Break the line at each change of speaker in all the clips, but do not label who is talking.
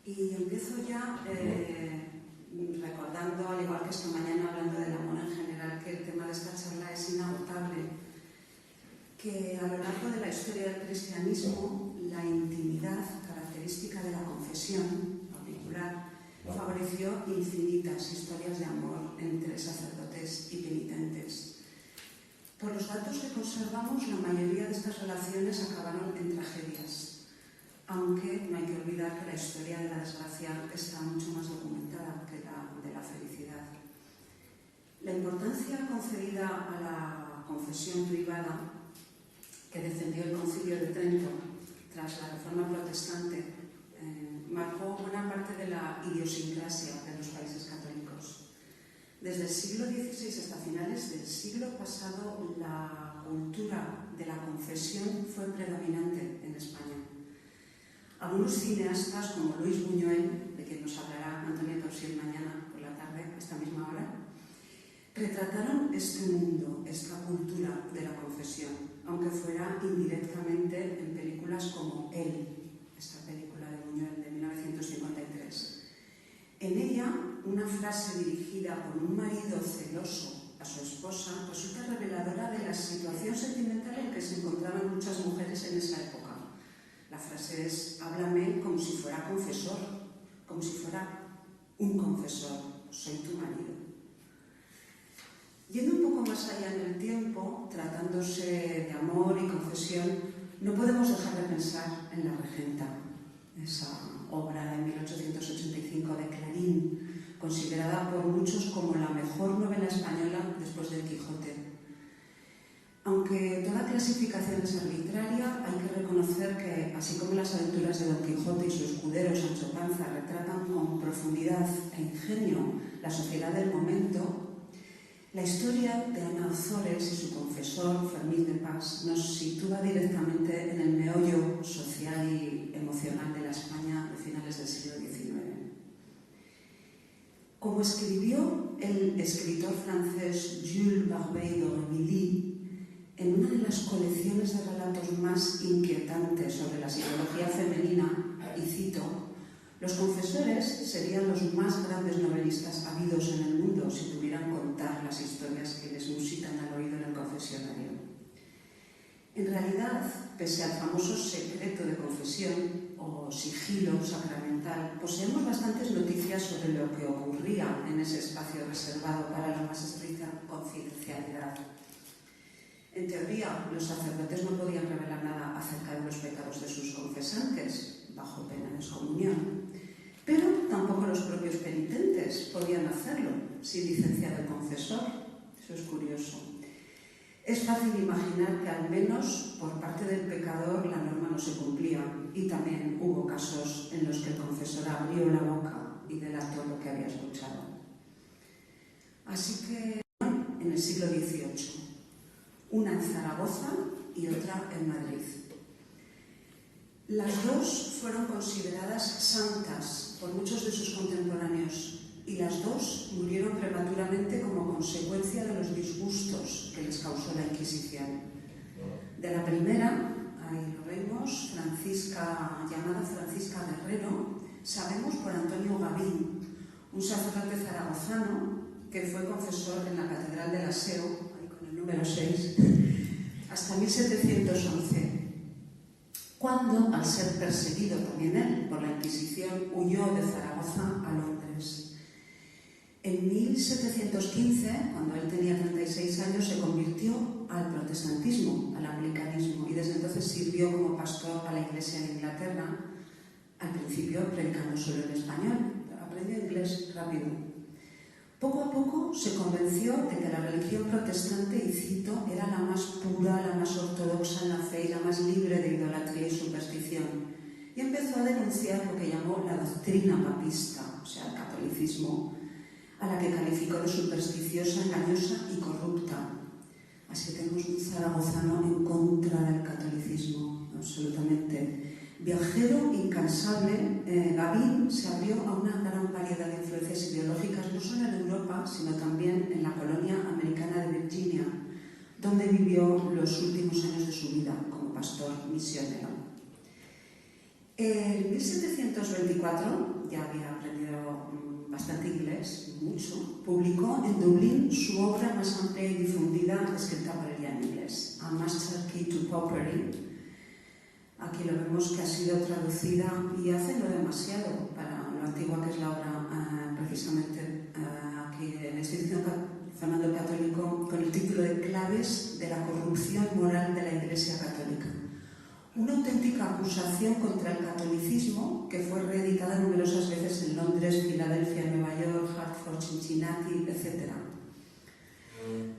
Y empiezo ya recordando, al igual que esta mañana hablando del amor en general, que el tema de esta charla es inagotable, que a lo largo de la historia del cristianismo la intimidad, característica de la confesión auricular, favoreció infinitas historias de amor entre sacerdotes y penitentes. Por los datos que conservamos, la mayoría de estas relaciones acabaron en tragedias, aunque no hay que olvidar que la historia de la desgracia está mucho más documentada que la de la felicidad. La importancia concedida a la confesión privada que defendió el Concilio de Trento tras la Reforma Protestante marcó buena parte de la idiosincrasia de los países católicos. Desde el siglo XVI hasta finales del siglo pasado, la cultura de la confesión fue predominante en España. Algunos cineastas, como Luis Buñuel, de quien nos hablará Antonio Torsil mañana por la tarde, a esta misma hora, retrataron este mundo, esta cultura de la confesión, aunque fuera indirectamente en películas como Él, esta película de Buñuel de 1953. En ella, una frase dirigida por un marido celoso a su esposa resulta reveladora de la situación sentimental en que se encontraban muchas mujeres en esa época. La frase es: háblame como si fuera confesor, como si fuera un confesor, soy tu marido. Yendo un poco más allá en el tiempo, tratándose de amor y confesión, no podemos dejar de pensar en La Regenta, esa obra de 1885 de Clarín, considerada por muchos como la mejor novela española después del Quijote. Aunque toda clasificación es arbitraria, hay que reconocer que, así como las aventuras de Don Quijote y su escudero Sancho Panza retratan con profundidad e ingenio la sociedad del momento, la historia de Ana Ozores y su confesor, Fermín de Pas, nos sitúa directamente en el meollo social y emocional de la España de finales del siglo XIX. Como escribió el escritor francés Jules Barbey d'Aurevilly, en una de las colecciones de relatos más inquietantes sobre la psicología femenina, y cito: los confesores serían los más grandes novelistas habidos en el mundo si pudieran contar las historias que les musitan al oído en el confesionario. En realidad, pese al famoso secreto de confesión o sigilo sacramental, poseemos bastantes noticias sobre lo que ocurría en ese espacio reservado para la más estricta confidencialidad. En teoría, los sacerdotes no podían revelar nada acerca de los pecados de sus confesantes, bajo pena de excomunión, pero tampoco los propios penitentes podían hacerlo sin licencia del confesor. Eso es curioso. Es fácil imaginar que al menos por parte del pecador la norma no se cumplía, y también hubo casos en los que el confesor abrió la boca y delató lo que había escuchado. Así que en el siglo XVIII, una en Zaragoza y otra en Madrid. Las dos fueron consideradas santas por muchos de sus contemporáneos y las dos murieron prematuramente como consecuencia de los disgustos que les causó la Inquisición. De la primera, ahí lo vemos, llamada Francisca Guerrero, sabemos por Antonio Gavín, un sacerdote zaragozano que fue confesor en la Catedral del Aseo, ahí con el número 6, hasta 1711. Cuando, al ser perseguido también él por la Inquisición, huyó de Zaragoza a Londres. En 1715, cuando él tenía 36 años, se convirtió al protestantismo, al anglicanismo, y desde entonces sirvió como pastor a la Iglesia de Inglaterra, al principio predicando solo en español, pero aprendió inglés rápido. Poco a poco se convenció de que la religión protestante, y cito, era la más pura, la más ortodoxa en la fe y la más libre de idolatría y superstición. Y empezó a denunciar lo que llamó la doctrina papista, o sea, el catolicismo, a la que calificó de supersticiosa, engañosa y corrupta. Así que tenemos un zaragozano en contra del catolicismo, absolutamente. Viajero incansable, Gavín se abrió a una gran variedad de influencias ideológicas, no solo en Europa, sino también en la colonia americana de Virginia, donde vivió los últimos años de su vida como pastor misionero. En 1724, ya había aprendido bastante inglés, mucho, publicó en Dublín su obra más amplia y difundida, escrita por ella en inglés, A Master Key to Popery. Aquí lo vemos que ha sido traducida y hace no demasiado para lo antigua que es la obra, precisamente aquí en la institución Fernando el Católico, con el título de Claves de la corrupción moral de la Iglesia Católica. Una auténtica acusación contra el catolicismo que fue reeditada numerosas veces en Londres, Filadelfia, Nueva York, Hartford, Cincinnati, etc.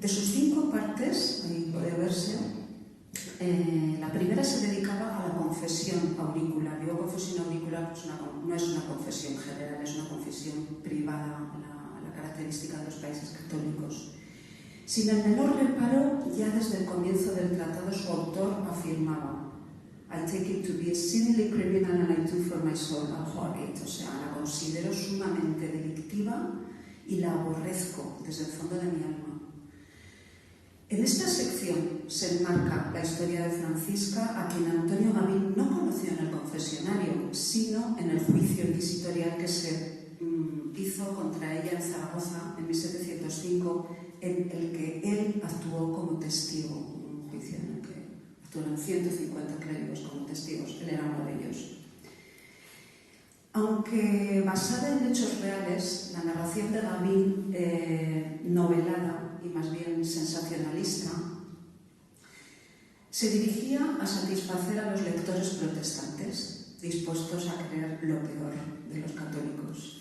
De sus 5 partes, ahí puede verse, la primera se dedicaba a la confesión auricular. Digo confesión auricular, pues no es una confesión general, es una confesión privada, la característica de los países católicos. Sin el menor reparo, ya desde el comienzo del tratado su autor afirmaba: I take it to be exceedingly criminal and I do for my soul abhor it. O sea, la considero sumamente delictiva y la aborrezco desde el fondo de mi alma. En esta sección se enmarca la historia de Francisca, a quien Antonio Gavín no conoció en el confesionario, sino en el juicio inquisitorial que se hizo contra ella en Zaragoza en 1705, en el que él actuó como testigo, un juicio en el que actuaron 150 clérigos como testigos, él era uno de ellos. Aunque basada en hechos reales, la narración de Gavín, novelada y más bien sensacionalista, se dirigía a satisfacer a los lectores protestantes, dispuestos a creer lo peor de los católicos.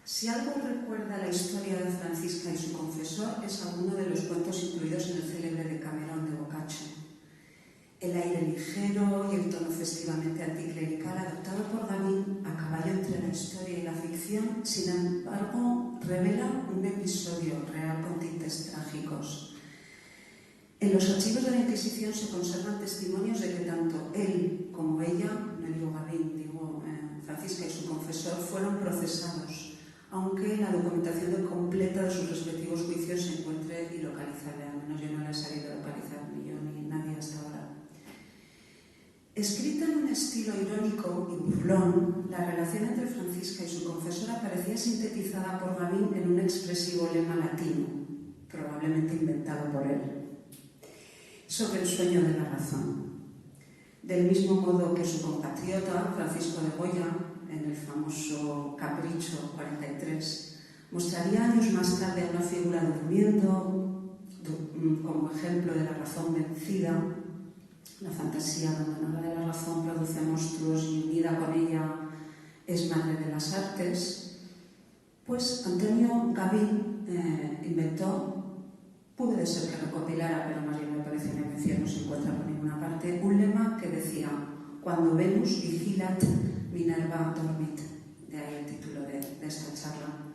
Si algo recuerda la historia de Francisca y su confesor, es alguno de los cuentos incluidos en el célebre Decamerón de Boccaccio. El aire ligero y el tono festivamente anticlerical adoptado por Gavín, a caballo entre la historia y la ficción, sin embargo, revela un episodio real con tintes trágicos. En los archivos de la Inquisición se conservan testimonios de que tanto él como ella, no digo Gavín, digo Francisca y su confesor, fueron procesados, aunque la documentación completa de sus respectivos juicios se encuentre ilocalizable. Al menos yo no la he sabido localizar, ni yo ni nadie hasta ahora. Escrita en un estilo irónico y burlón, la relación entre Francisca y su confesora parecía sintetizada por Gavín en un expresivo lema latino, probablemente inventado por él, sobre el sueño de la razón. Del mismo modo que su compatriota, Francisco de Goya, en el famoso Capricho 43, mostraría años más tarde a una figura durmiendo como ejemplo de la razón vencida. La fantasía abandonada de la razón produce monstruos y unida con ella es madre de las artes. Pues Antonio Gavín inventó, puede ser que recopilara, pero más bien me parece una mención, no se encuentra por ninguna parte, un lema que decía: cuando Venus vigilat, Minerva dormit. De ahí el título de esta charla.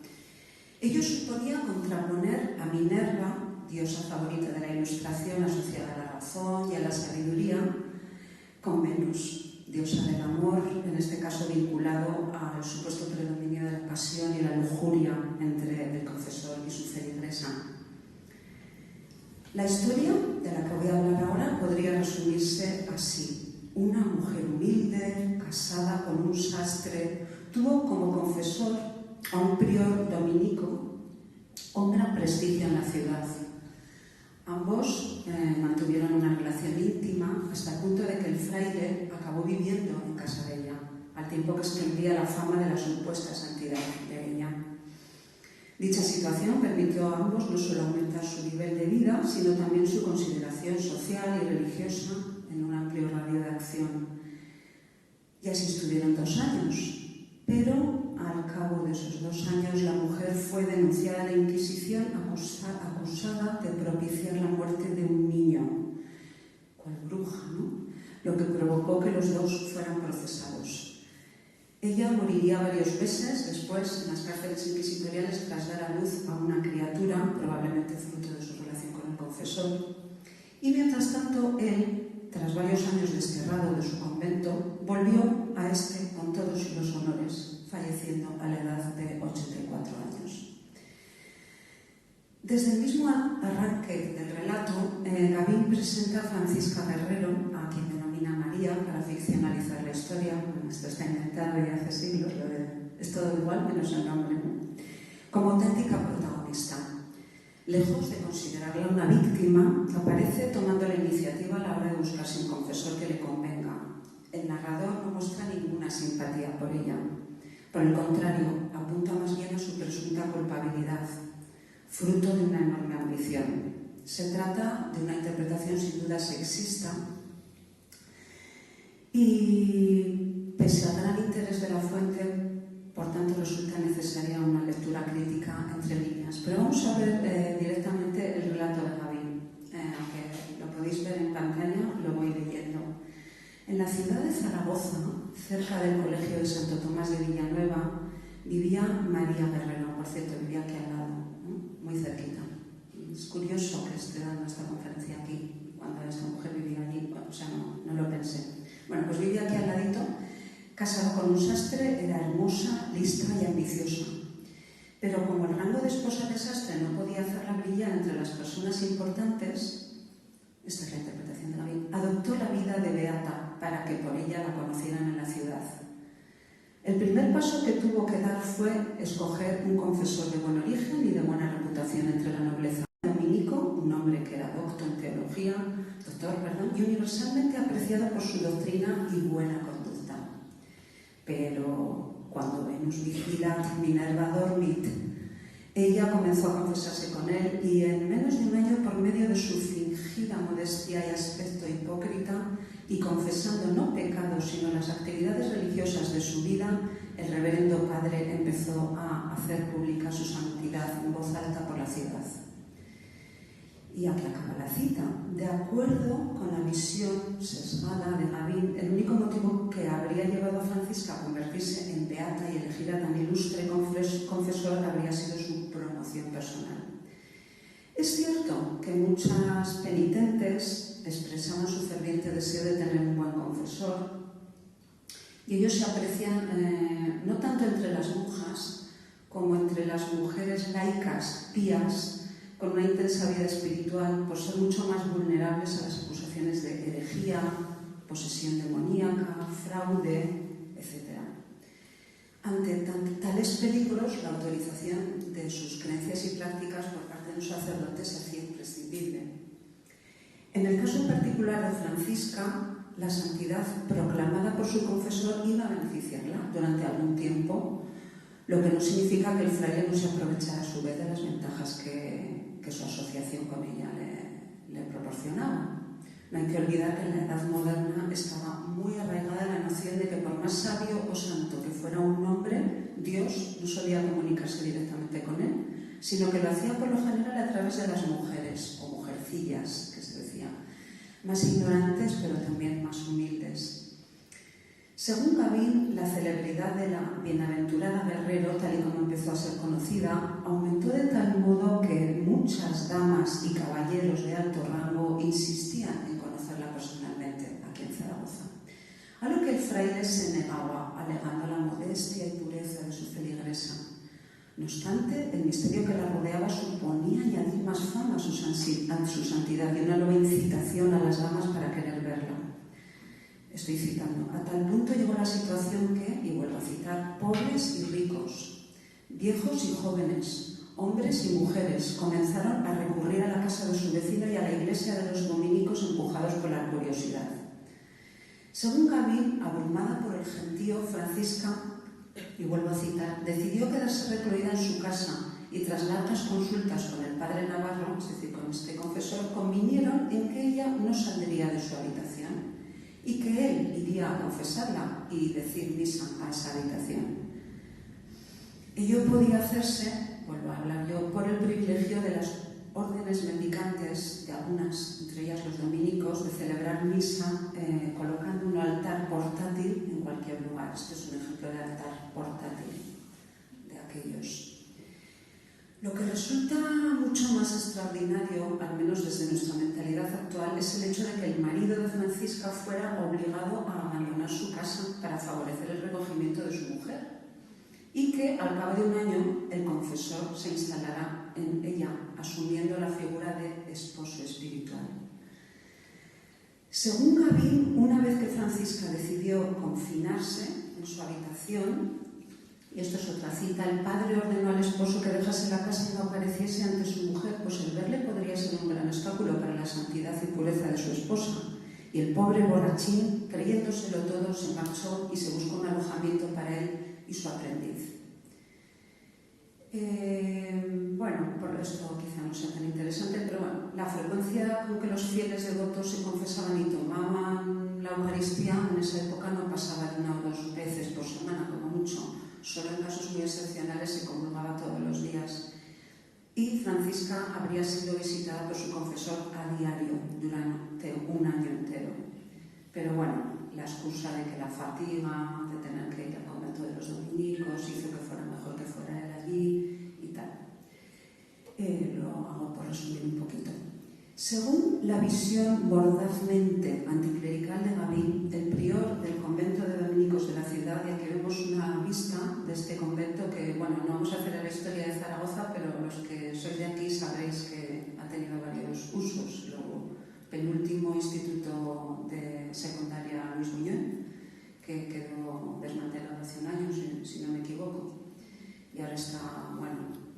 Ello suponía contraponer a Minerva, diosa favorita de la ilustración asociada a la razón y a la sabiduría, con Venus, diosa del amor, en este caso vinculado al supuesto predominio de la pasión y la lujuria entre el confesor y su feligresa. La historia de la que voy a hablar ahora podría resumirse así: una mujer humilde, casada con un sastre, tuvo como confesor a un prior dominico con gran prestigio en la ciudad. Ambos mantuvieron una relación íntima hasta el punto de que el fraile acabó viviendo en casa de ella, al tiempo que se extendía la fama de la supuesta santidad de ella. Dicha situación permitió a ambos no solo aumentar su nivel de vida, sino también su consideración social y religiosa en un amplio radio de acción. Y así estuvieron 2 años, pero al cabo de esos 2 años la mujer fue denunciada a la Inquisición acusada de propiciar la muerte de un niño, cual bruja, ¿no? Lo que provocó que los dos fueran procesados. Ella moriría varios meses después en las cárceles inquisitoriales tras dar a luz a una criatura, probablemente fruto de su relación con el confesor. Y mientras tanto, él, tras varios años desterrado de su convento, volvió a este con todos los honores, falleciendo a la edad de 84 años. Desde el mismo arranque del relato, Gavín presenta a Francisca Guerrero, a quien denomina María para ficcionalizar la historia, esto está inventado ya hace siglos, es todo igual menos el nombre, ¿no? Como auténtica protagonista. Lejos de considerarla una víctima, aparece tomando la iniciativa a la hora de buscarse un confesor que le convenga. El narrador no muestra ninguna simpatía por ella. Por el contrario, apunta más bien a su presunta culpabilidad, fruto de una enorme ambición. Se trata de una interpretación sin duda sexista y, pese al gran interés de la fuente, por tanto resulta necesaria una lectura crítica entre líneas. Pero vamos a ver directamente el relato de Gavin, aunque lo podéis ver en pantalla, lo voy leyendo. En la ciudad de Zaragoza, cerca del colegio de Santo Tomás de Villanueva, vivía María Guerrero. Por cierto, vivía aquí al lado, ¿no? Muy cerquita. Es curioso que esté dando esta conferencia aquí, cuando esta mujer vivía allí. O sea, no lo pensé. Bueno, pues vivía aquí al ladito, casada con un sastre, era hermosa, lista y ambiciosa. Pero como el rango de esposa de sastre no podía hacerla brillar entre las personas importantes, esta es la interpretación de Gavin, adoptó la vida de beata para que por ella la conocieran en la ciudad. El primer paso que tuvo que dar fue escoger un confesor de buen origen y de buena reputación entre la nobleza. Dominico, un hombre que era doctor y universalmente apreciado por su doctrina y buena conducta. Pero cuando Venus vigilat, Minerva dormit, ella comenzó a confesarse con él y en menos de un año, por medio de su fingida modestia y aspecto hipócrita, y confesando no pecados sino las actividades religiosas de su vida, el reverendo padre empezó a hacer pública su santidad en voz alta por la ciudad. Y aquí acaba la cita. De acuerdo con la visión sesgada de Gavin, el único motivo que habría llevado a Francisca a convertirse en beata y elegir a tan ilustre confesor habría sido su promoción personal. Es cierto que muchas penitentes expresaban su ferviente deseo de tener un buen confesor y ellos se aprecian no tanto entre las monjas como entre las mujeres laicas, pías, con una intensa vida espiritual, por ser mucho más vulnerables a las acusaciones de herejía, posesión demoníaca, fraude, etc. Ante tales peligros, la autorización de sus creencias y prácticas por parte de un sacerdote se hacía imprescindible. En el caso particular de Francisca, la santidad proclamada por su confesor iba a beneficiarla durante algún tiempo, lo que no significa que el fraile no se aprovechara a su vez de las ventajas que su asociación con ella le proporcionaba. No hay que olvidar que en la Edad Moderna estaba muy arraigada la noción de que por más sabio o santo que fuera un hombre, Dios no solía comunicarse directamente con él, sino que lo hacía por lo general a través de las mujeres, o mujercillas, que se decía, más ignorantes pero también más humildes. Según Gavin, la celebridad de la bienaventurada Guerrero, tal y como empezó a ser conocida, aumentó de tal modo que muchas damas y caballeros de alto rango insistían en conocerla personalmente aquí en Zaragoza, a lo que el fraile se negaba, alegando la modestia y pureza de su feligresa. No obstante, el misterio que la rodeaba suponía añadir más fama a su santidad y una nueva incitación a las damas para querer verla. Estoy citando, a tal punto llegó la situación que, y vuelvo a citar, pobres y ricos, viejos y jóvenes, hombres y mujeres comenzaron a recurrir a la casa de su vecino y a la iglesia de los dominicos empujados por la curiosidad. Según Gavin, abrumada por el gentío, Francisca, y vuelvo a citar, decidió quedarse recluida en su casa y tras largas consultas con el padre Navarro, es decir, con este confesor, convinieron en que ella no saldría de su habitación y que él iría a confesarla y decir misa a esa habitación. Ello podía hacerse, vuelvo a hablar yo, por el privilegio de las órdenes mendicantes, de algunas, entre ellas los dominicos, de celebrar misa colocando un altar portátil en cualquier lugar. Este es un ejemplo de altar portátil de aquellos. Lo que resulta mucho más extraordinario, al menos desde nuestra mentalidad actual, es el hecho de que el marido de Francisca fuera obligado a abandonar su casa para favorecer el recogimiento de su mujer y que al cabo de un año el confesor se instalará en ella, asumiendo la figura de esposo espiritual. Según Gavin, una vez que Francisca decidió confinarse, en su habitación, y esto es otra cita: el padre ordenó al esposo que dejase la casa y no apareciese ante su mujer, pues el verle podría ser un gran obstáculo para la santidad y pureza de su esposa. Y el pobre borrachín, creyéndoselo todo, se marchó y se buscó un alojamiento para él y su aprendiz. Bueno, por esto quizá no sea tan interesante, pero bueno, la frecuencia con que los fieles devotos se confesaban y tomaban la Eucaristía en esa época no pasaba de 1 o 2 veces por semana, como mucho. Solo en casos muy excepcionales se comulgaba todos los días. Y Francisca habría sido visitada por su confesor a diario durante un año entero. Pero bueno, la excusa de que la fatiga, de tener que ir al convento de los dominicos, hizo que fuera mejor que fuera él allí y tal. Lo hago por resumir un poquito. Según la visión mordazmente anticlerical de Gavín, el prior del convento de dominicos de la ciudad, y aquí vemos una vista de este convento que, bueno, no vamos a hacer la historia de Zaragoza, pero los que sois de aquí sabréis que ha tenido varios usos. Luego, penúltimo instituto de secundaria Luis Buñuel, que quedó desmantelado hace un año, si no me equivoco, y ahora está, bueno,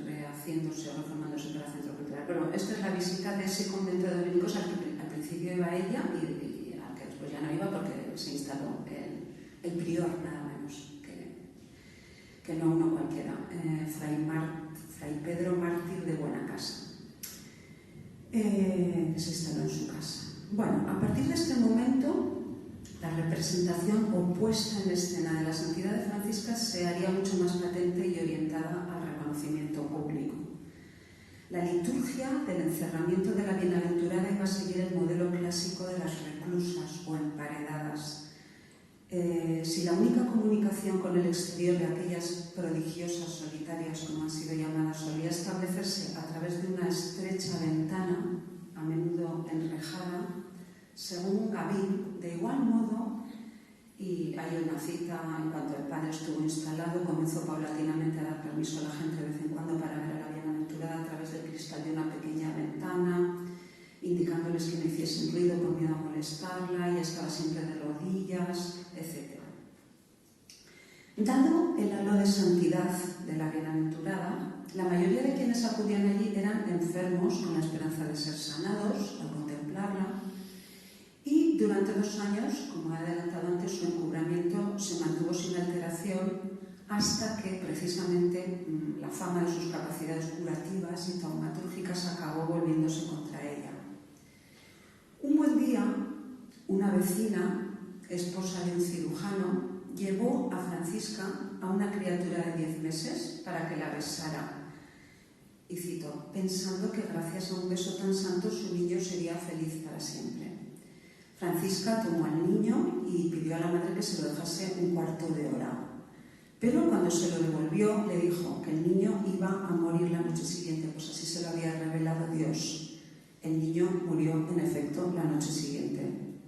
rehaciéndose o reformándose para Centro Cultural. Pero esta es la visita de ese convento de dominicos al que al principio iba ella y al que después ya no iba porque se instaló el prior, nada menos, que no uno cualquiera, Fray Pedro Mártir de Buena Casa, que se instaló en su casa. Bueno, a partir de este momento, la representación o puesta en escena de la santidad de Francisca se haría mucho más patente y orientada al reconocimiento público. La liturgia del encerramiento de la bienaventurada iba a seguir el modelo clásico de las reclusas o emparedadas. Si la única comunicación con el exterior de aquellas prodigiosas solitarias, como han sido llamadas, solía establecerse a través de una estrecha ventana, a menudo enrejada, según Gavín, de igual modo, y hay una cita: en cuanto el padre estuvo instalado, comenzó paulatinamente a dar permiso a la gente de vez en cuando para ver a la bienaventurada a través del cristal de una pequeña ventana, indicándoles que no hiciesen ruido por miedo a molestarla, y estaba siempre de rodillas, etc. Dado el halo de santidad de la bienaventurada, la mayoría de quienes acudían allí eran enfermos con la esperanza de ser sanados al contemplarla, y durante 2 años, como he adelantado antes, su encubrimiento se mantuvo sin alteración hasta que precisamente la fama de sus capacidades curativas y taumatúrgicas acabó volviéndose contra ella. Un buen día, una vecina, esposa de un cirujano, llevó a Francisca a una criatura de 10 meses para que la besara. Y cito: pensando que gracias a un beso tan santo su niño sería feliz para siempre. Francisca tomó al niño y pidió a la madre que se lo dejase un cuarto de hora. Pero cuando se lo devolvió, le dijo que el niño iba a morir la noche siguiente, pues así se lo había revelado Dios. El niño murió, en efecto, la noche siguiente.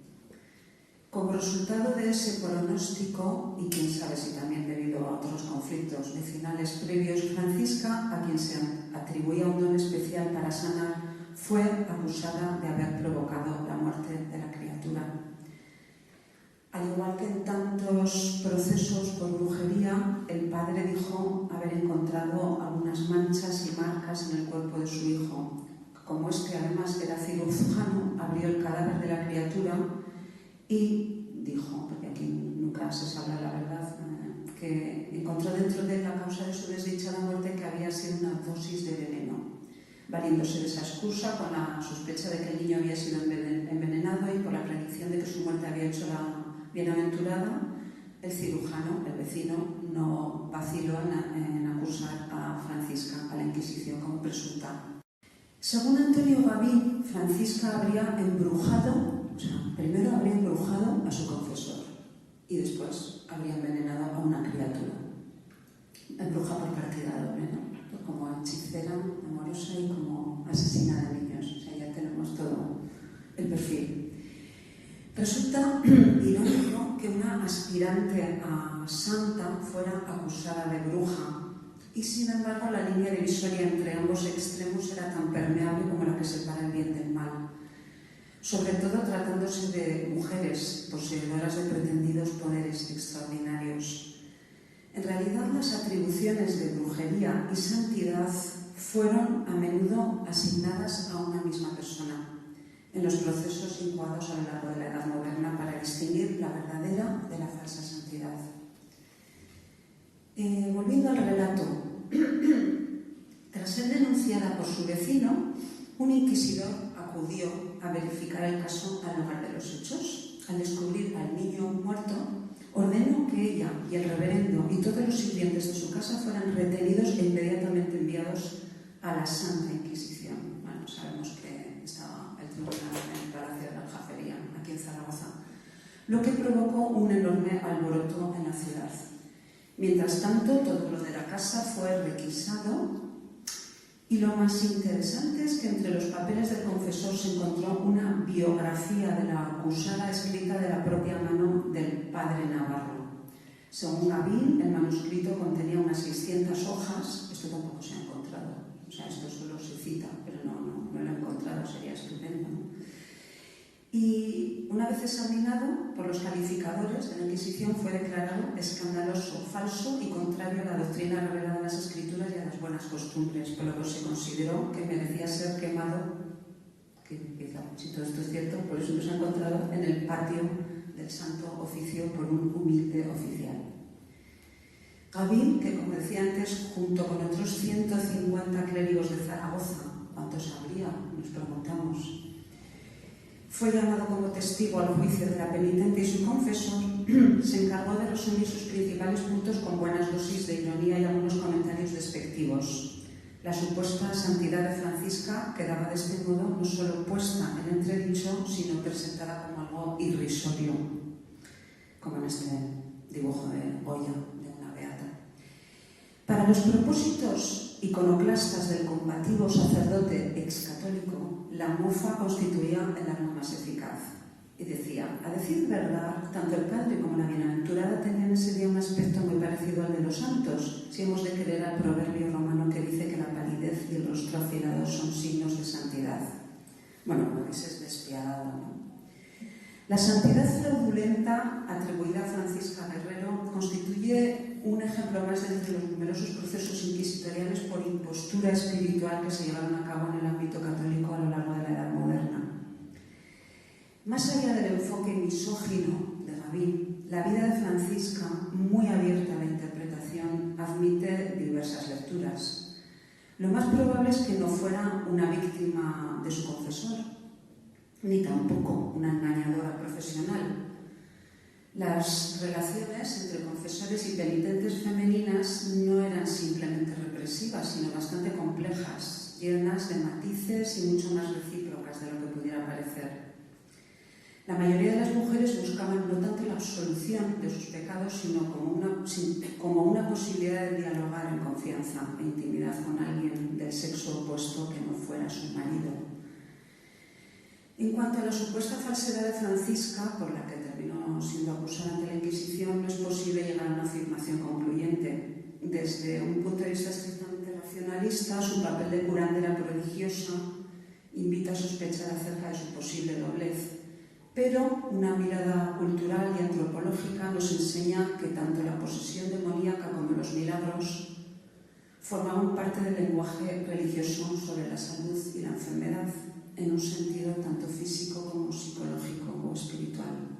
Como resultado de ese pronóstico, y quién sabe si también debido a otros conflictos vecinales previos, Francisca, a quien se atribuía un don especial para sanar, fue acusada de haber provocado la muerte de la criatura. Al igual que en tantos procesos por brujería, el padre dijo haber encontrado algunas manchas y marcas en el cuerpo de su hijo. Como este además era cirujano, abrió el cadáver de la criatura y dijo, porque aquí nunca se sabe la verdad, que encontró dentro de la causa de su desdichada muerte que había sido una dosis de veneno. Valiéndose de esa excusa, con la sospecha de que el niño había sido envenenado y por la predicción de que su muerte había hecho la bienaventurada, el cirujano, el vecino, no vaciló en acusar a Francisca a la Inquisición como presunta. Según Antonio Gavín, Francisca habría embrujado, primero habría embrujado a su confesor y después habría envenenado a una criatura. Embruja por partida doble, ¿no? Como hechicera amorosa y como asesina de niños. O sea, ya tenemos todo el perfil. Resulta irónico que una aspirante a santa fuera acusada de bruja y, sin embargo, la línea divisoria entre ambos extremos era tan permeable como la que separa el bien del mal. sobre todo tratándose de mujeres poseedoras de pretendidos poderes extraordinarios. En realidad, las atribuciones de brujería y santidad fueron a menudo asignadas a una misma persona en los procesos incoados a lo largo de la Edad Moderna para distinguir la verdadera de la falsa santidad. Volviendo al relato, tras ser denunciada por su vecino, un inquisidor acudió a verificar el caso al lugar de los hechos. Al descubrir al niño muerto, ordenó que ella y el reverendo y todos los sirvientes de su casa fueran retenidos e inmediatamente enviados a la Santa Inquisición. Bueno, sabemos que estaba el tribunal en el Palacio de la Aljafería, aquí en Zaragoza, lo que provocó un enorme alboroto en la ciudad. Mientras tanto, todo lo de la casa fue requisado y lo más interesante es que entre los papeles del confesor se encontró una biografía de la acusada escrita de la propia mano del padre Navarro. Según Gavín, el manuscrito contenía unas 600 hojas, esto tampoco se ha encontrado, o sea, esto solo se cita, pero no lo he encontrado, sería estupendo, ¿no? Y una vez examinado por los calificadores de la Inquisición fue declarado escandaloso, falso y contrario a la doctrina revelada en las Escrituras y a las buenas costumbres, por lo que se consideró que merecía ser quemado, que si todo esto es cierto, por eso nos ha encontrado en el patio del Santo Oficio por un humilde oficial. Gavín, que como decía antes, junto con otros 150 clérigos de Zaragoza, ¿cuántos habría? Nos preguntamos. Fue llamado como testigo al juicio de la penitente y su confesor se encargó de resumir sus principales puntos con buenas dosis de ironía y algunos comentarios despectivos. La supuesta santidad de Francisca quedaba de este modo no solo puesta en entredicho, sino presentada como algo irrisorio, como en este dibujo de Goya, de una beata. Para los propósitos iconoclastas del combativo sacerdote excatólico, la mofa constituía el arma más eficaz. Y decía, a decir verdad, tanto el padre como la bienaventurada tenían ese día un aspecto muy parecido al de los santos, si hemos de creer al proverbio romano que dice que la palidez y el rostro afilado son signos de santidad. Bueno, pues es despiadado, ¿no? La santidad fraudulenta atribuida a Francisca Guerrero constituye un ejemplo más de los numerosos procesos inquisitoriales por impostura espiritual que se llevaron a cabo en el ámbito católico a lo largo de la Edad Moderna. Más allá del enfoque misógino de Gavín, la vida de Francisca, muy abierta a la interpretación, admite diversas lecturas. Lo más probable es que no fuera una víctima de su confesor, ni tampoco una engañadora profesional. Las relaciones entre confesores y penitentes femeninas no eran simplemente represivas, sino bastante complejas, llenas de matices y mucho más recíprocas de lo que pudiera parecer. La mayoría de las mujeres buscaban no tanto la absolución de sus pecados, sino como una posibilidad de dialogar en confianza e intimidad con alguien del sexo opuesto que no fuera su marido. En cuanto a la supuesta falsedad de Francisca, por la que terminó siendo acusada ante la Inquisición, no es posible llegar a una afirmación concluyente. Desde un punto de vista estrictamente racionalista, su papel de curandera prodigiosa invita a sospechar acerca de su posible doblez. Pero una mirada cultural y antropológica nos enseña que tanto la posesión demoníaca como los milagros formaban parte del lenguaje religioso sobre la salud y la enfermedad, en un sentido tanto físico como psicológico o espiritual.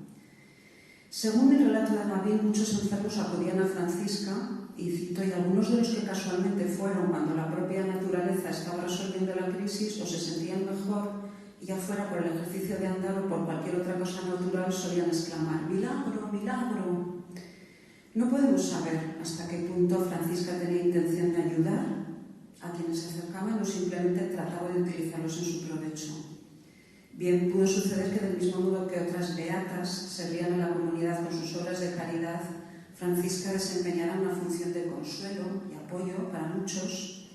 Según el relato de Gavín, muchos enfermos acudían a Francisca, y cito, y algunos de los que casualmente fueron cuando la propia naturaleza estaba resolviendo la crisis o se sentían mejor, y ya fuera por el ejercicio de andar o por cualquier otra cosa natural, solían exclamar, ¡milagro, milagro! No podemos saber hasta qué punto Francisca tenía intención de ayudar a quienes se acercaban o simplemente trataba de utilizarlos en su provecho. Bien pudo suceder que del mismo modo que otras beatas servían a la comunidad con sus obras de caridad, Francisca desempeñara una función de consuelo y apoyo para muchos,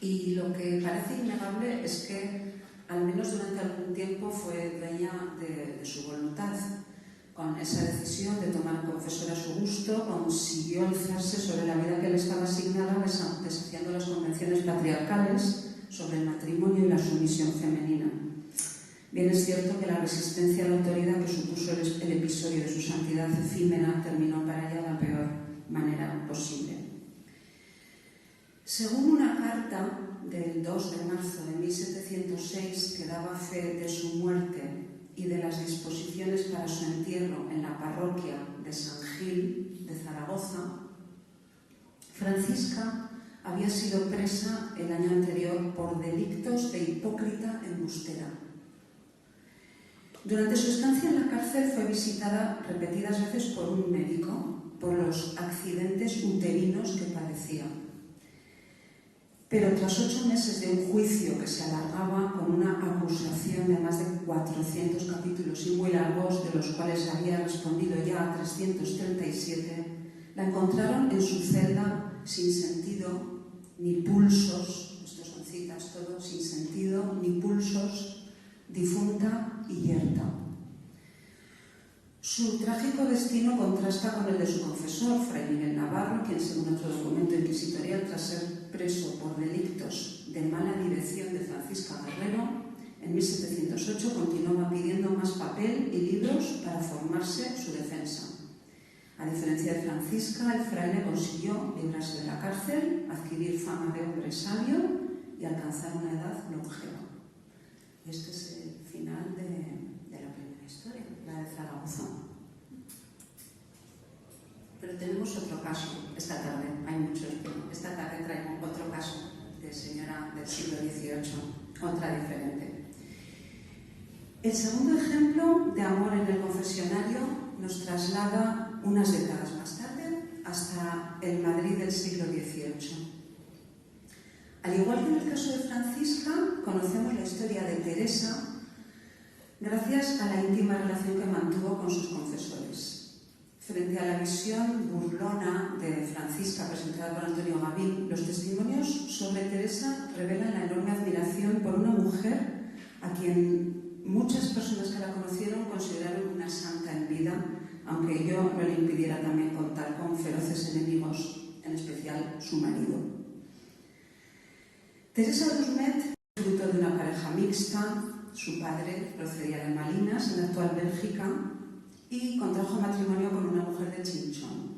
y lo que parece innegable es que al menos durante algún tiempo fue dueña de su voluntad. Con esa decisión de tomar un confesor a su gusto, consiguió alzarse sobre la vida que le estaba asignada, desafiando las convenciones patriarcales sobre el matrimonio y la sumisión femenina. Bien es cierto que la resistencia a la autoridad que supuso el episodio de su santidad efímera terminó para ella de la peor manera posible. Según una carta del 2 de marzo de 1706 que daba fe de su muerte y de las disposiciones para su entierro en la parroquia de San Gil de Zaragoza, Francisca había sido presa el año anterior por delitos de hipócrita embustera. Durante su estancia en la cárcel fue visitada repetidas veces por un médico por los accidentes uterinos que padecía. Pero tras 8 meses de un juicio que se alargaba con una acusación de más de 400 capítulos y muy largos, de los cuales había respondido ya a 337, la encontraron en su celda sin sentido ni pulsos, estos son citas todo, sin sentido ni pulsos, difunta y yerta. Su trágico destino contrasta con el de su confesor, Fray Miguel Navarro, quien, según otro documento inquisitorial, tras ser preso por delitos de mala dirección de Francisca Guerrero, en 1708 continuaba pidiendo más papel y libros para formarse su defensa. A diferencia de Francisca, el fraile consiguió librarse de la cárcel, adquirir fama de hombre sabio y alcanzar una edad longeva. Este es el final de la primera historia, la de Zaragoza. Pero tenemos otro caso esta tarde, hay muchos, pero esta tarde traigo otro caso de señora del siglo XVIII, otra diferente. El segundo ejemplo de amor en el confesionario nos traslada unas décadas más tarde hasta el Madrid del siglo XVIII. Al igual que en el caso de Francisca, conocemos la historia de Teresa gracias a la íntima relación que mantuvo con sus confesores. Frente a la visión burlona de Francisca presentada por Antonio Gavín, los testimonios sobre Teresa revelan la enorme admiración por una mujer a quien muchas personas que la conocieron consideraron una santa en vida, aunque ello no le impidiera también contar con feroces enemigos, en especial su marido. Teresa Dusmet, fruto de una pareja mixta, su padre procedía de Malinas, en la actual Bélgica, y contrajo matrimonio con una mujer de Chinchón.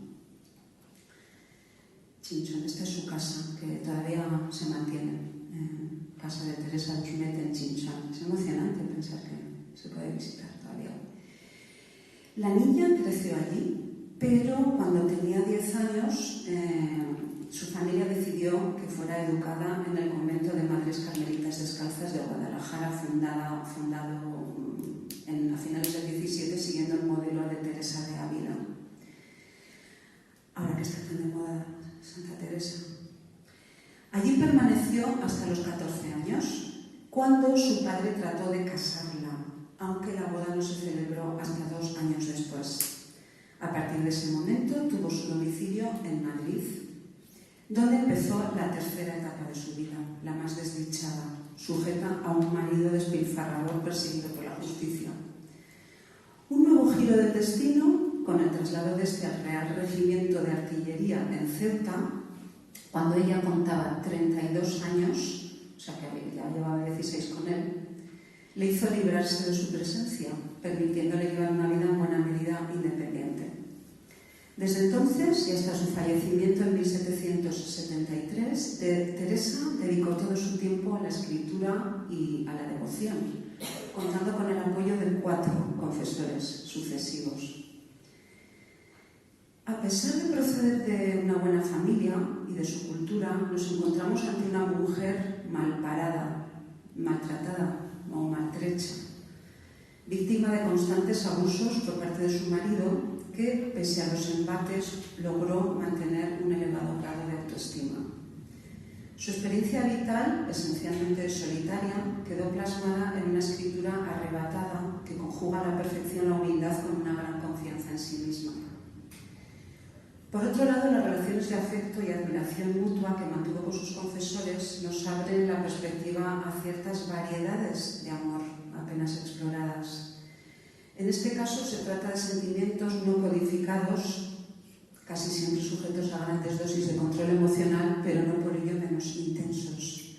Chinchón, esta es su casa, que todavía se mantiene. Casa de Teresa Dusmet en Chinchón. Es emocionante pensar que se puede visitar todavía. La niña creció allí, pero cuando tenía 10 años, su familia decidió que fuera educada en el convento de Madres Carmelitas Descalzas de Guadalajara, fundado a finales del 17, siguiendo el modelo de Teresa de Ávila. Ahora que está tan de moda Santa Teresa. Allí permaneció hasta los 14 años, cuando su padre trató de casarla, aunque la boda no se celebró hasta 2 años después. A partir de ese momento tuvo su domicilio en Madrid, donde empezó la tercera etapa de su vida, la más desdichada, sujeta a un marido despilfarrador perseguido por la justicia. Un nuevo giro del destino, con el traslado de este al Real Regimiento de Artillería en Ceuta, cuando ella contaba 32 años, o sea que ya llevaba 16 con él, le hizo librarse de su presencia, permitiéndole llevar una vida en buena medida independiente. Desde entonces y hasta su fallecimiento en 1773, Teresa dedicó todo su tiempo a la escritura y a la devoción, contando con el apoyo de 4 confesores sucesivos. A pesar de proceder de una buena familia y de su cultura, nos encontramos ante una mujer malparada, maltratada o maltrecha, víctima de constantes abusos por parte de su marido, que, pese a los embates, logró mantener un elevado grado de autoestima. Su experiencia vital, esencialmente solitaria, quedó plasmada en una escritura arrebatada que conjuga a la perfección la humildad con una gran confianza en sí misma. Por otro lado, las relaciones de afecto y admiración mutua que mantuvo con sus confesores nos abren la perspectiva a ciertas variedades de amor apenas exploradas. En este caso se trata de sentimientos no codificados, casi siempre sujetos a grandes dosis de control emocional, pero no por ello menos intensos.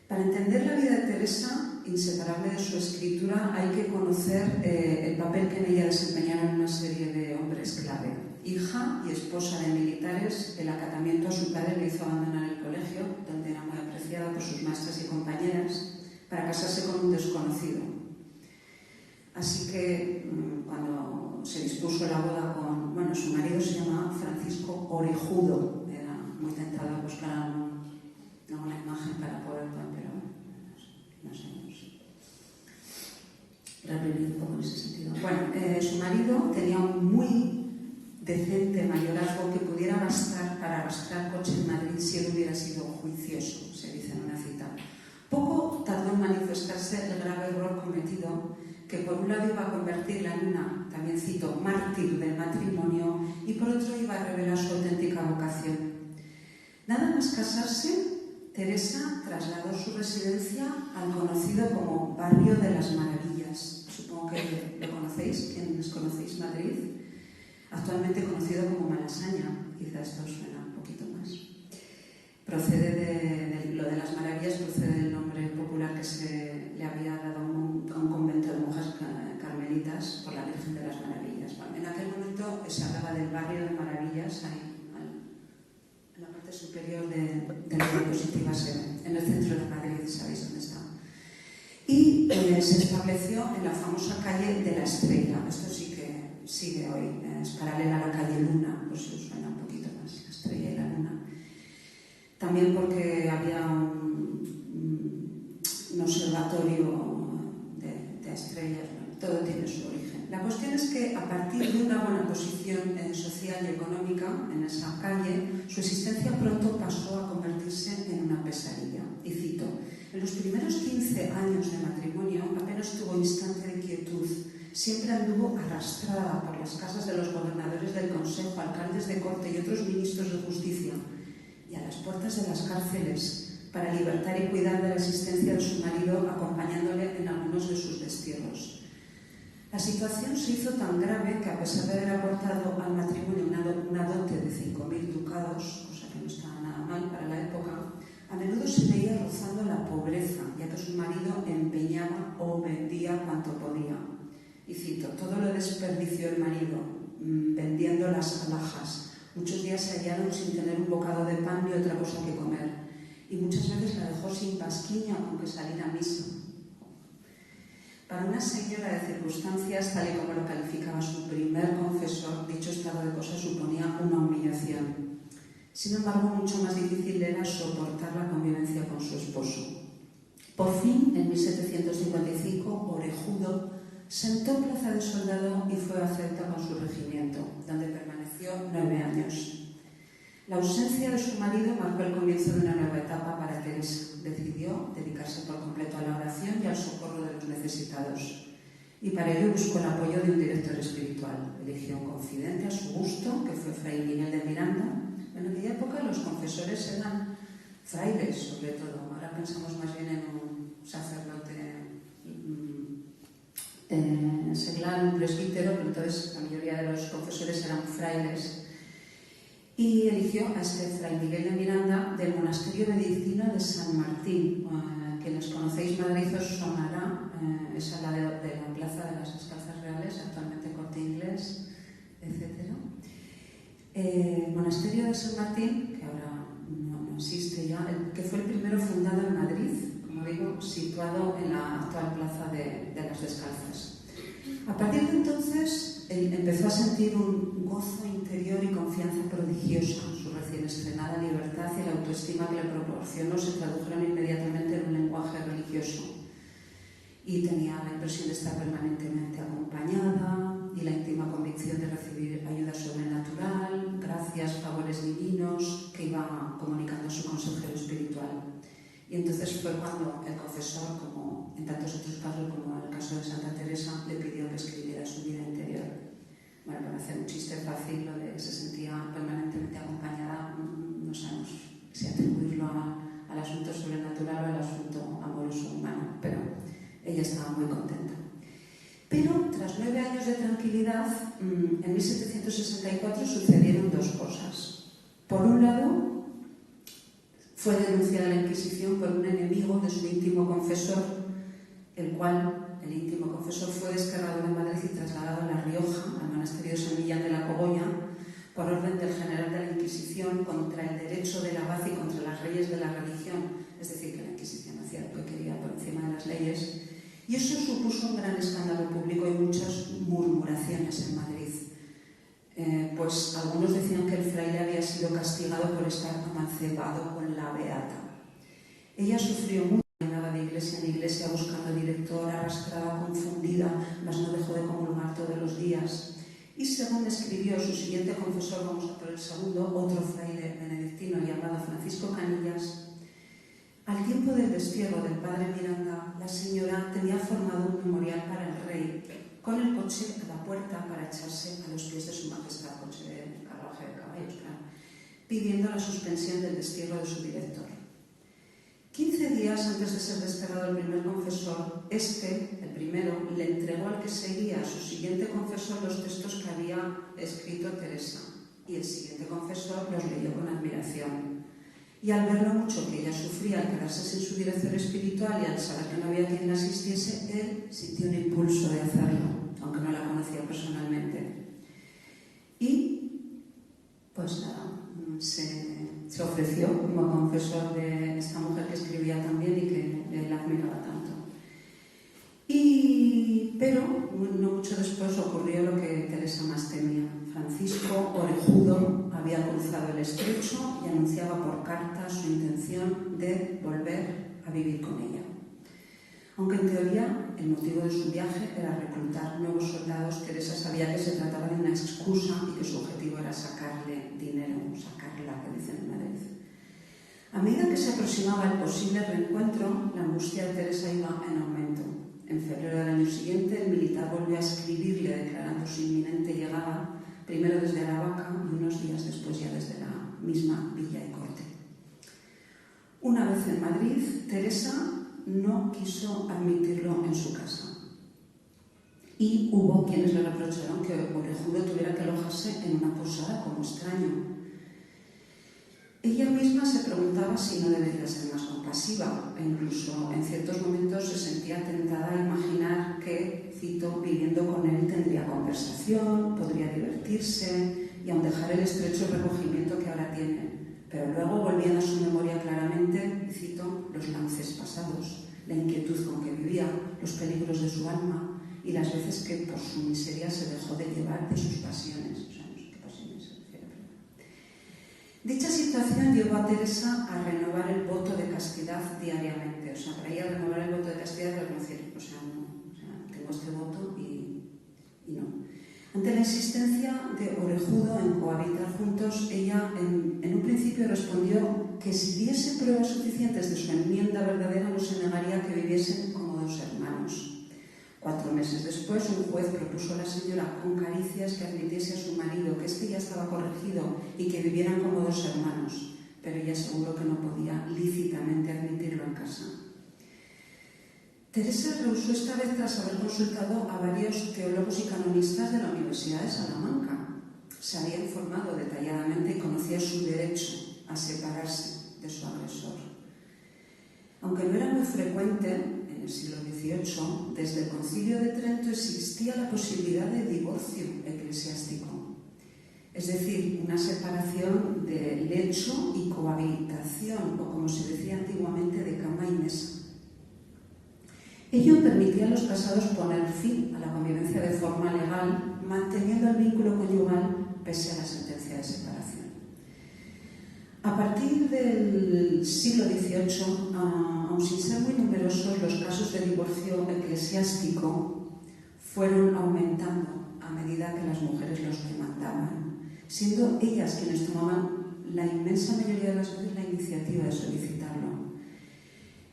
Para entender la vida de Teresa, inseparable de su escritura, escritura hay que conocer el papel que en ella desempeñaron una serie de hombres clave. Hija y esposa de militares, el acatamiento a su padre le hizo abandonar el colegio, donde era muy apreciada por sus maestras y compañeras, para casarse con un desconocido. Así que cuando se dispuso la boda con... Bueno, su marido se llamaba Francisco Orejudo. Era muy tentado buscar una imagen para poder... pero no sé. Reprimido un poco en ese sentido. Bueno, su marido tenía un muy decente mayorazgo que pudiera bastar para arrastrar coche en Madrid si él hubiera sido juicioso, se dice en una cita. Poco tardó en manifestarse el grave error cometido, que por un lado iba a convertirla en una, también cito, mártir del matrimonio, y por otro iba a revelar su auténtica vocación. Nada más casarse, Teresa trasladó su residencia al conocido como Barrio de las Maravillas. Supongo que lo conocéis, quienes conocéis Madrid. Actualmente conocido como Malasaña, quizá esto os suena un poquito más. Procede de lo de las Maravillas, procede del nombre popular que se le había dado a un convento de monjas carmelitas por la Virgen de las Maravillas. Bueno, en aquel momento se hablaba del Barrio de Maravillas, ahí, en la parte superior de la diapositiva, en el centro de Madrid, sabéis dónde está. Y se estableció en la famosa calle de la Estrella. Esto sí que sigue hoy, es paralela a la calle Luna, por si os suena un poquito más, la Estrella y la Luna. También porque había un observatorio de estrellas, bueno, todo tiene su origen. La cuestión es que a partir de una buena posición social y económica en esa calle, su existencia pronto pasó a convertirse en una pesadilla. Y cito, en los primeros 15 años de matrimonio apenas tuvo instante de quietud. Siempre anduvo arrastrada por las casas de los gobernadores del Consejo, alcaldes de corte y otros ministros de justicia, y a las puertas de las cárceles, para libertar y cuidar de la existencia de su marido, acompañándole en algunos de sus destierros. La situación se hizo tan grave que, a pesar de haber aportado al matrimonio una dote de 5.000 ducados, cosa que no estaba nada mal para la época, a menudo se veía rozando la pobreza, ya que su marido empeñaba o vendía cuanto podía. Y cito, todo lo desperdició el marido, vendiendo las alhajas. Muchos días se hallaron sin tener un bocado de pan ni otra cosa que comer. Y muchas veces la dejó sin pasquiña, aunque saliera a misa. Para una señora de circunstancias, tal y como lo calificaba su primer confesor, dicho estado de cosas suponía una humillación. Sin embargo, mucho más difícil era soportar la convivencia con su esposo. Por fin, en 1755, Orejudo sentó plaza de soldado y fue a Ceuta con su regimiento, donde permaneció 9 años. La ausencia de su marido marcó el comienzo de una nueva etapa para Teresa. Decidió dedicarse por completo a la oración y al socorro de los necesitados. Y para ello buscó el apoyo de un director espiritual. Eligió un confidente a su gusto, que fue Fray Miguel de Miranda. En aquella época los confesores eran frailes, sobre todo. Ahora pensamos más bien en un sacerdote seglar, un presbítero, pero entonces la mayoría de los confesores eran frailes. Y eligió a este Fray Miguel de Miranda del monasterio benedictino de San Martín. Quienes conocéis Madrid os sonará, es a la de la Plaza de las Descalzas Reales, actualmente Corte Inglés, etc. Monasterio de San Martín, que ahora no existe ya, que fue el primero fundado en Madrid, como digo, situado en la actual Plaza de las Descalzas. A partir de entonces empezó a sentir un gozo interior y confianza prodigiosa. Su recién estrenada libertad y la autoestima que le proporcionó se tradujeron inmediatamente en un lenguaje religioso. Y tenía la impresión de estar permanentemente acompañada y la íntima convicción de recibir ayuda sobrenatural, gracias, favores divinos, que iba comunicando a su consejero espiritual. Y entonces fue cuando el confesor, como en tantos otros casos, como en el caso de Santa Teresa, le pidió que escribiera su vida interior. Bueno, para hacer un chiste fácil, lo de se sentía permanentemente acompañada, no sabemos si atribuirlo al asunto sobrenatural o al asunto amoroso humano, pero ella estaba muy contenta. Pero tras 9 años de tranquilidad, en 1764 sucedieron dos cosas. Por un lado, fue denunciada a la Inquisición por un enemigo de su íntimo confesor, el cual el íntimo confesor, fue desterrado de Madrid y trasladado a La Rioja, al monasterio de San Millán de la Cogolla, por orden del general de la Inquisición, contra el derecho del abad y contra las leyes de la religión, es decir, que la Inquisición hacía lo que quería por encima de las leyes, y eso supuso un gran escándalo público y muchas murmuraciones en Madrid. Pues algunos decían que el fraile había sido castigado por estar amancebado con la beata. Ella sufrió mucho, andaba de iglesia en iglesia buscando director, arrastrada, confundida, mas no dejó de comulgar todos los días. Y según escribió su siguiente confesor, vamos a por el segundo, otro fraile benedictino llamado Francisco Canillas, al tiempo del destierro del padre Miranda, la señora tenía formado un memorial para el rey, con el coche a la puerta para echarse a los pies de su majestad, coche de carruaje de caballos, claro, pidiendo la suspensión del destierro de su director. 15 días antes de ser desterrado el primer confesor, el primero, le entregó al que seguía a su siguiente confesor los textos que había escrito Teresa, y el siguiente confesor los leyó con admiración. Y al ver lo mucho que ella sufría al quedarse sin su director espiritual y al saber que no había quien la asistiese, él sintió un impulso de hacerlo, aunque no la conocía personalmente. Y, pues nada, se ofreció como confesor de esta mujer que escribía también y que él admiraba tanto. Pero no mucho después ocurrió lo que Teresa más temía. Francisco, orejudo, había cruzado el estrecho y anunciaba por carta su intención de volver a vivir con ella. Aunque en teoría el motivo de su viaje era reclutar nuevos soldados, Teresa sabía que se trataba de una excusa y que su objetivo era sacarle dinero, sacarla, que dicen en Madrid. A medida que se aproximaba el posible reencuentro, la angustia de Teresa iba en aumento. En febrero del año siguiente, el militar volvió a escribirle declarando su inminente llegada, primero desde Aravaca y unos días después ya desde la misma Villa y Corte. Una vez en Madrid, Teresa no quiso admitirlo en su casa. Y hubo quienes le reprocharon que orejudo tuviera que alojarse en una posada como extraño. Ella misma se preguntaba si no debería ser más compasiva e incluso en ciertos momentos se sentía tentada a imaginar que, cito, viviendo con él tendría conversación, podría divertirse y aun dejar el estrecho recogimiento que ahora tiene. Pero luego volvían a su memoria claramente, y cito, los lances pasados, la inquietud con que vivía, los peligros de su alma y las veces que por su miseria se dejó de llevar de sus pasiones. O sea, no sé qué pasiones se refiere. Dicha situación llevó a Teresa a renovar el voto de castidad diariamente. O sea, para ella renovar el voto de castidad era decir, tengo este voto y no. Ante la insistencia de orejudo en cohabitar juntos, ella en un principio respondió que si diese pruebas suficientes de su enmienda verdadera no se negaría que viviesen como dos hermanos. 4 meses después, un juez propuso a la señora con caricias que admitiese a su marido que este ya estaba corregido y que vivieran como dos hermanos, pero ella aseguró que no podía lícitamente admitirlo en casa. Teresa rehusó esta vez tras haber consultado a varios teólogos y canonistas de la Universidad de Salamanca. Se había informado detalladamente y conocía su derecho a separarse de su agresor. Aunque no era muy frecuente, en el siglo XVIII, desde el Concilio de Trento existía la posibilidad de divorcio eclesiástico, es decir, una separación de lecho y cohabitación, o como se decía antiguamente, de cama y mesa. Ello permitía a los casados poner fin a la convivencia de forma legal, manteniendo el vínculo conyugal pese a la sentencia de separación. A partir del siglo XVIII, aun sin ser muy numerosos, los casos de divorcio eclesiástico fueron aumentando a medida que las mujeres los demandaban, siendo ellas quienes tomaban la inmensa mayoría de las veces la iniciativa de solicitarlo.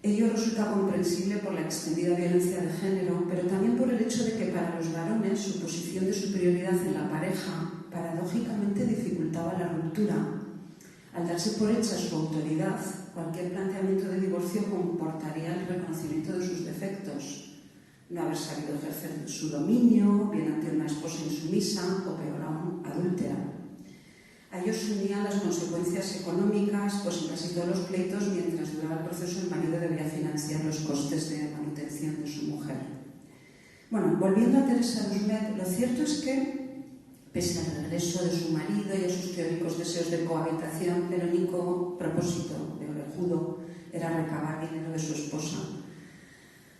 Ello resulta comprensible por la extendida violencia de género, pero también por el hecho de que para los varones su posición de superioridad en la pareja paradójicamente dificultaba la ruptura. Al darse por hecha su autoridad, cualquier planteamiento de divorcio comportaría el reconocimiento de sus defectos, no haber sabido ejercer su dominio, bien ante una esposa insumisa o peor aún, adúltera. A ellos se unían las consecuencias económicas, pues en casi todos los pleitos, mientras duraba el proceso, el marido debía financiar los costes de manutención de su mujer. Bueno, volviendo a Teresa Rusmet, lo cierto es que, pese al regreso de su marido y a sus teóricos deseos de cohabitación, el único propósito de Orejudo era recabar dinero de su esposa.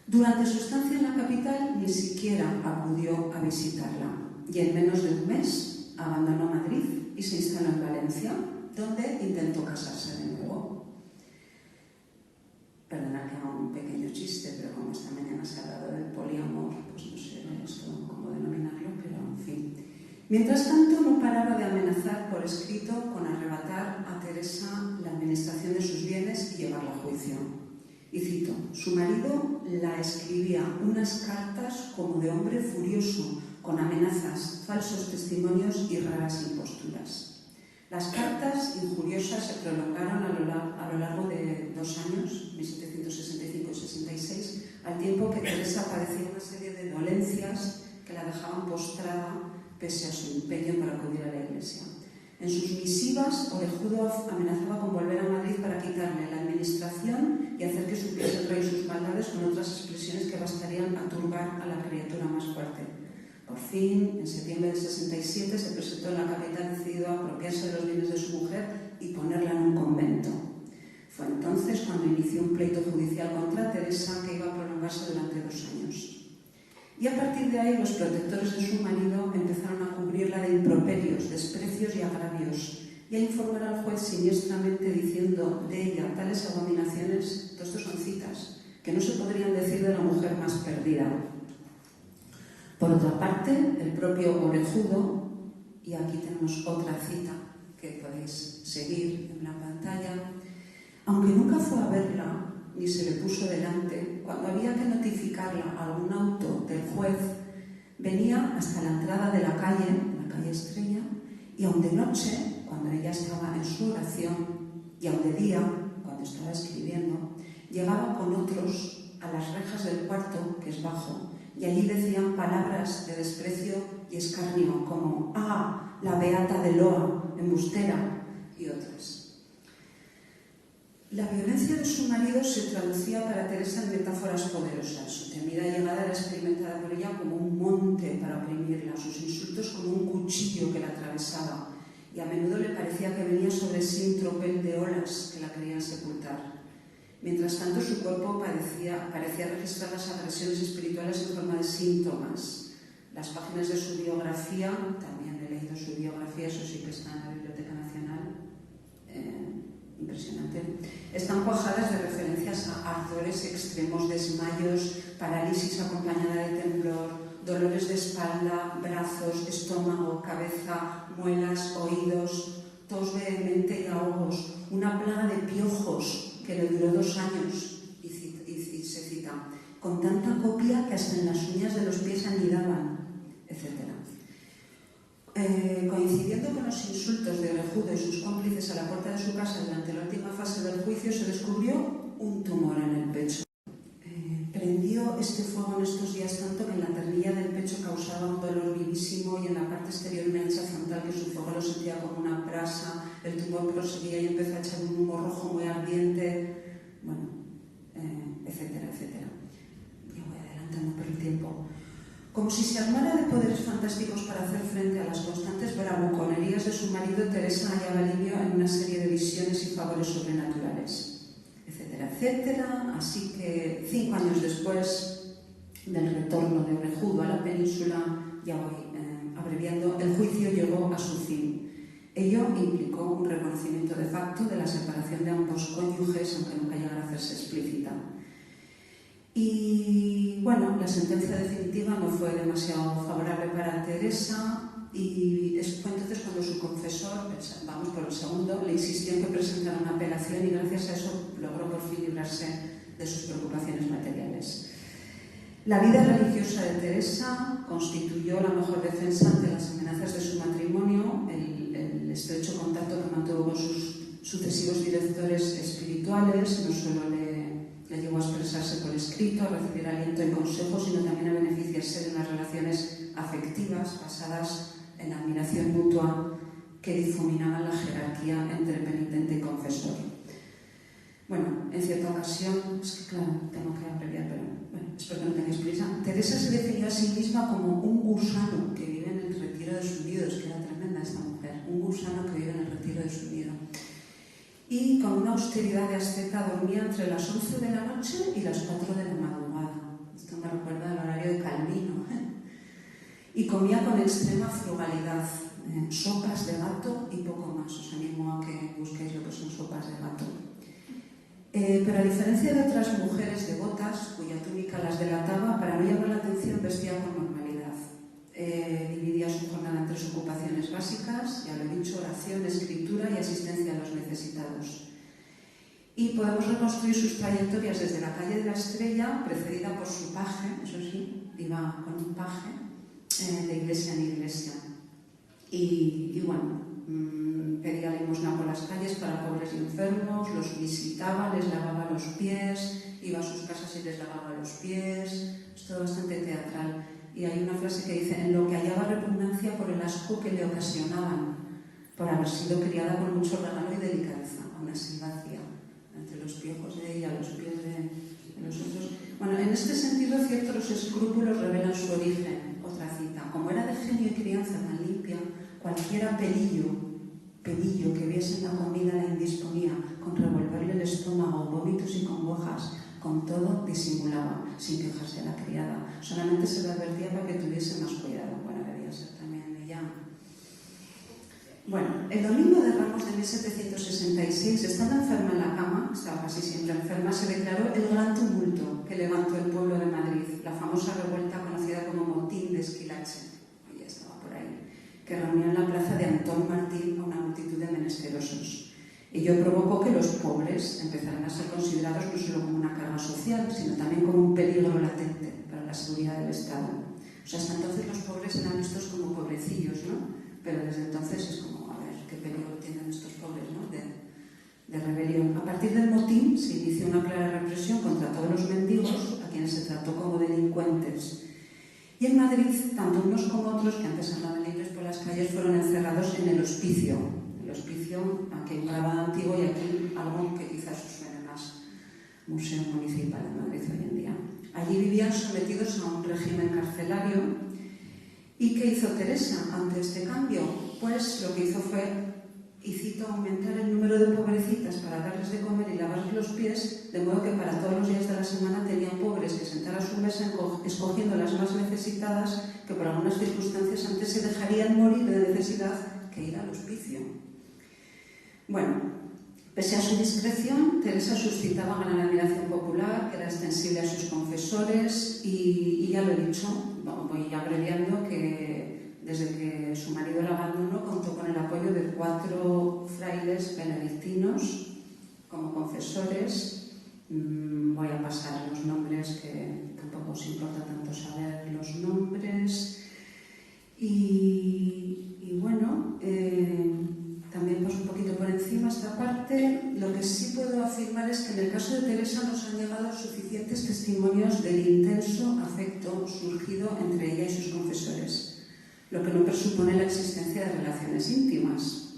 Durante su estancia en la capital ni siquiera acudió a visitarla y en menos de un mes abandonó Madrid y se instaló en Valencia, donde intentó casarse de nuevo. Perdonad que haga un pequeño chiste, pero como esta mañana se ha hablado del poliamor, pues no sé esto cómo denominarlo, pero en fin. Mientras tanto, no paraba de amenazar por escrito con arrebatar a Teresa la administración de sus bienes y llevarla a juicio. Y cito, su marido la escribía unas cartas como de hombre furioso, con amenazas, falsos testimonios y raras imposturas. Las cartas injuriosas se prolongaron a lo largo de 2 años, 1765 y 66, al tiempo que Teresa padecía una serie de dolencias que la dejaban postrada pese a su empeño para acudir a la iglesia. En sus misivas, Orejudo amenazaba con volver a Madrid para quitarle la administración y hacer que supiese el rey sus maldades con otras expresiones que bastarían a turbar a la criatura más fuerte. Por fin, en septiembre de 67, se presentó en la capital decidido a apropiarse de los bienes de su mujer y ponerla en un convento. Fue entonces cuando inició un pleito judicial contra Teresa que iba a prolongarse durante 2 años. Y a partir de ahí, los protectores de su marido empezaron a cubrirla de improperios, desprecios y agravios, y a informar al juez siniestramente diciendo de ella tales abominaciones, todo esto son citas, que no se podrían decir de la mujer más perdida. Por otra parte, el propio Orejudo, y aquí tenemos otra cita que podéis seguir en la pantalla, aunque nunca fue a verla ni se le puso delante, cuando había que notificarla a algún auto del juez, venía hasta la entrada de la calle Estrella, y aun de noche, cuando ella estaba en su oración, y aun de día, cuando estaba escribiendo, llegaba con otros a las rejas del cuarto, que es bajo, y allí decían palabras de desprecio y escarnio, como «Ah, la beata de Loa, embustera», y otras. La violencia de su marido se traducía para Teresa en metáforas poderosas. Su temida llegada era experimentada por ella como un monte para oprimirla, sus insultos como un cuchillo que la atravesaba, y a menudo le parecía que venía sobre sí un tropel de olas que la querían sepultar. Mientras tanto, su cuerpo parecía registrar las agresiones espirituales en forma de síntomas. Las páginas de su biografía, también he leído su biografía, eso sí que está en la Biblioteca Nacional, impresionante, están cuajadas de referencias a ardores extremos, desmayos, parálisis acompañada de temblor, dolores de espalda, brazos, estómago, cabeza, muelas, oídos, tos vehemente y ahogos, una plaga de piojos que le duró 2 años, y se cita, con tanta copia que hasta en las uñas de los pies anidaban, etc. Coincidiendo con los insultos de Orejudo y sus cómplices a la puerta de su casa durante la última fase del juicio, se descubrió un tumor en el pecho. Prendió este fuego en estos días tanto que en la ternilla del pecho causaba un dolor vivísimo y en la parte exterior una hincha frontal que su fuego lo sentía como una brasa. El tumor proseguía y empezó a echar un humo rojo muy ardiente, bueno, etcétera, etcétera. Ya voy adelantando por el tiempo. Como si se armara de poderes fantásticos para hacer frente a las constantes bravuconerías de su marido, Teresa hallaba alivio en una serie de visiones y favores sobrenaturales, etcétera, etcétera. Así que 5 años después del retorno de Orejudo a la península, ya voy abreviando, el juicio llegó a su fin. Ello implicó un reconocimiento de facto de la separación de ambos cónyuges, aunque nunca llegara a hacerse explícita. Y bueno, la sentencia definitiva no fue demasiado favorable para Teresa y fue entonces cuando su confesor, vamos por el segundo, le insistió en que presentara una apelación y gracias a eso logró por fin librarse de sus preocupaciones materiales. La vida religiosa de Teresa constituyó la mejor defensa ante las amenazas de su matrimonio, el estrecho contacto que mantuvo con sus sucesivos directores espirituales, no solo le llevó a expresarse por escrito, a recibir aliento y consejo, sino también a beneficiarse de unas relaciones afectivas basadas en la admiración mutua que difuminaban la jerarquía entre penitente y confesor. Bueno, en cierta ocasión, es que claro, tengo que abreviar, pero bueno, espero que no tengáis prisa. Teresa se definió a sí misma como un gusano que vive en el retiro de su nido. Es que era tremenda esta mujer, un gusano que vive en el retiro de su nido. Y con una austeridad de asceta dormía entre las 11 de la noche y las 4 de la madrugada. Esto me recuerda al horario de Calvino. Y comía con extrema frugalidad, sopas de gato y poco más. Os animo a que busquéis lo que son sopas de gato. Pero a diferencia de otras mujeres devotas, cuya túnica las delataba, para no llamar la atención vestía con normalidad. Dividía su jornada en 3 ocupaciones básicas, ya lo he dicho, oración, escritura y asistencia a los necesitados. Y podemos reconstruir sus trayectorias desde la calle de la Estrella, precedida por su paje, eso sí, iba con un paje, de iglesia en iglesia. Y bueno, pedía limosna por las calles para pobres y enfermos, los visitaba, les lavaba los pies, iba a sus casas y les lavaba los pies. Es todo bastante teatral. Y hay una frase que dice: en lo que hallaba repugnancia por el asco que le ocasionaban, por haber sido criada con mucho regalo y delicadeza, aún así vacía, entre los piojos de ella, los pies de los otros. Bueno, en este sentido, ciertos los escrúpulos revelan su origen. Otra cita: como era de genio y crianza tan limpia, cualquiera pelillo que viese en la comida la indisponía, con revolverle el estómago, vómitos y congojas, con todo disimulaba, sin quejarse a la criada. Solamente se le advertía para que tuviese más cuidado. Bueno, debía ser también ella. Bueno, el domingo de Ramos de 1766, estando enferma en la cama, estaba casi siempre enferma, se declaró el gran tumulto que levantó el pueblo de Madrid, la famosa revuelta conocida como Motín de Esquilache, ella estaba por ahí, que reunió en la plaza de Antón Martín a una multitud de menesterosos. Ello provocó que los pobres empezaran a ser considerados no solo como una carga social, sino también como un peligro latente para la seguridad del Estado. O sea, hasta entonces los pobres eran vistos como pobrecillos, ¿no? Pero desde entonces es como, a ver, qué peligro tienen estos pobres, ¿no? De rebelión. A partir del motín se inició una clara represión contra todos los mendigos, a quienes se trató como delincuentes. Y en Madrid, tanto unos como otros, que antes andaban libres por las calles, fueron encerrados en el hospicio. El hospicio, aquí en Gravado Antiguo, y aquí algo que quizás os suene más, Museo Municipal de Madrid hoy en día. Allí vivían sometidos a un régimen carcelario. ¿Y qué hizo Teresa ante este cambio? Pues lo que hizo fue, y cito, aumentar el número de pobrecitas para darles de comer y lavarles los pies, de modo que para todos los días de la semana tenían pobres que sentar a su mesa escogiendo las más necesitadas, que por algunas circunstancias antes se dejarían morir de necesidad que ir al hospicio. Bueno, pese a su discreción, Teresa suscitaba gran admiración popular, que era extensible a sus confesores, y ya lo he dicho, voy abreviando, que desde que su marido la abandonó contó con el apoyo de 4 frailes benedictinos como confesores. Voy a pasar los nombres, que tampoco os importa tanto saber los nombres. Y bueno, también pues un poquito por encima esta parte. Lo que sí puedo afirmar es que en el caso de Teresa nos han llegado suficientes testimonios del intenso afecto surgido entre ella y sus confesores, lo que no presupone la existencia de relaciones íntimas.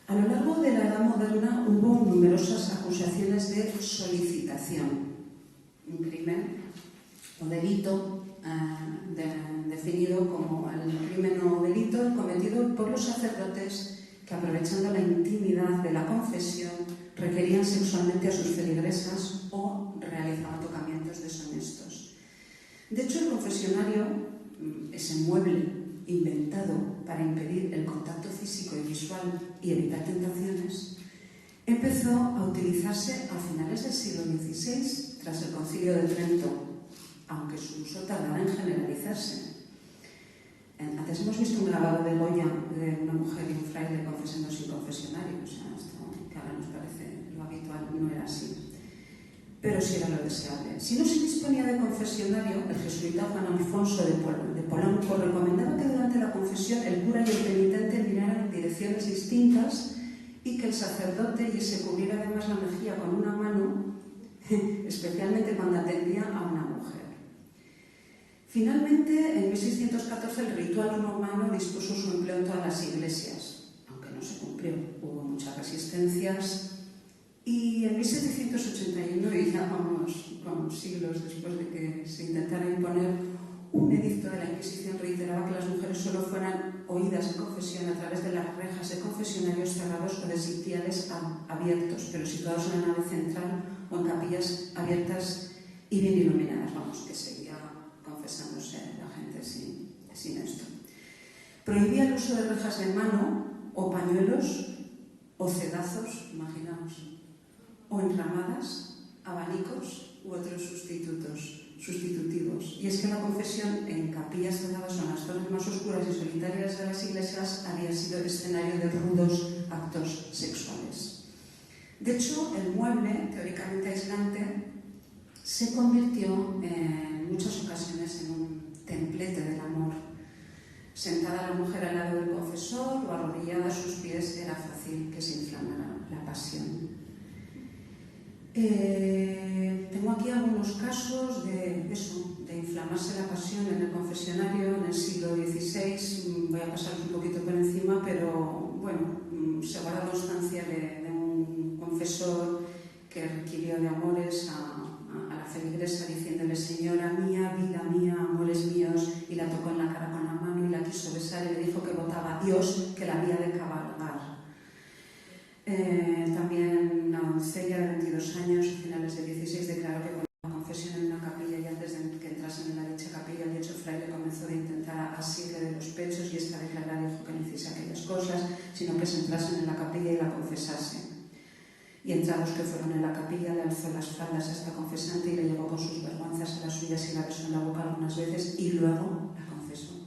A lo largo de la Edad Moderna hubo numerosas acusaciones de solicitación, un crimen o delito definido como el crimen o delito cometido por los sacerdotes que, aprovechando la intimidad de la confesión, requerían sexualmente a sus feligresas o realizaban tocamientos deshonestos. De hecho, el confesionario, ese mueble inventado para impedir el contacto físico y visual y evitar tentaciones, empezó a utilizarse a finales del siglo XVI, tras el Concilio de Trento, aunque su uso tardara en generalizarse. Antes hemos visto un grabado de Goya de una mujer y un fraile confesándose en confesionario, o sea, esto que ahora nos parece lo habitual, no era así, pero sí era lo deseable. Si no se disponía de confesionario, el jesuita Juan Alfonso de Polanco recomendaba que durante la confesión el cura y el penitente miraran en direcciones distintas y que el sacerdote se cubriera además la mejilla con una mano, especialmente cuando atendía a una mujer. Finalmente, en 1614, el ritual romano dispuso su empleo en todas las iglesias, aunque no se cumplió. Hubo muchas resistencias y Y en 1781, y ya vamos con siglos después de que se intentara imponer, un edicto de la Inquisición reiteraba que las mujeres solo fueran oídas en confesión a través de las rejas de confesionarios cerrados o de sitiales abiertos, pero situados en la nave central o en capillas abiertas y bien iluminadas. Vamos, que seguía confesándose la gente sin esto. Prohibía el uso de rejas de mano o pañuelos o cedazos, imaginaos, o enramadas, abanicos u otros sustitutivos. Y es que la confesión en capillas cerradas o en las zonas más oscuras y solitarias de las iglesias había sido el escenario de rudos actos sexuales. De hecho, el mueble, teóricamente aislante, se convirtió en muchas ocasiones en un templete del amor. Sentada la mujer al lado del confesor o arrodillada a sus pies, era fácil que se inflamara la pasión. Tengo aquí algunos casos de inflamarse la pasión en el confesionario en el siglo XVI. Voy a pasar un poquito por encima, pero bueno, se guarda constancia de un confesor que requirió de amores a la feligresa diciéndole: señora mía, vida mía, amores míos, y la tocó en la cara con la mano y la quiso besar y le dijo que votaba a Dios que la había de cabalgar. También una doncella de 22 años, a finales del 16, declaró que con la confesión en una capilla y antes de que entrasen en la dicha capilla, el dicho fraile comenzó a intentar asirle de los pechos y esta declarada dijo que no hiciese aquellas cosas, sino que se entrasen en la capilla y la confesase. Y entrados que fueron en la capilla, le alzó las faldas a esta confesante y le llevó con sus vergüenzas a las suyas y la besó en la boca algunas veces y luego la confesó.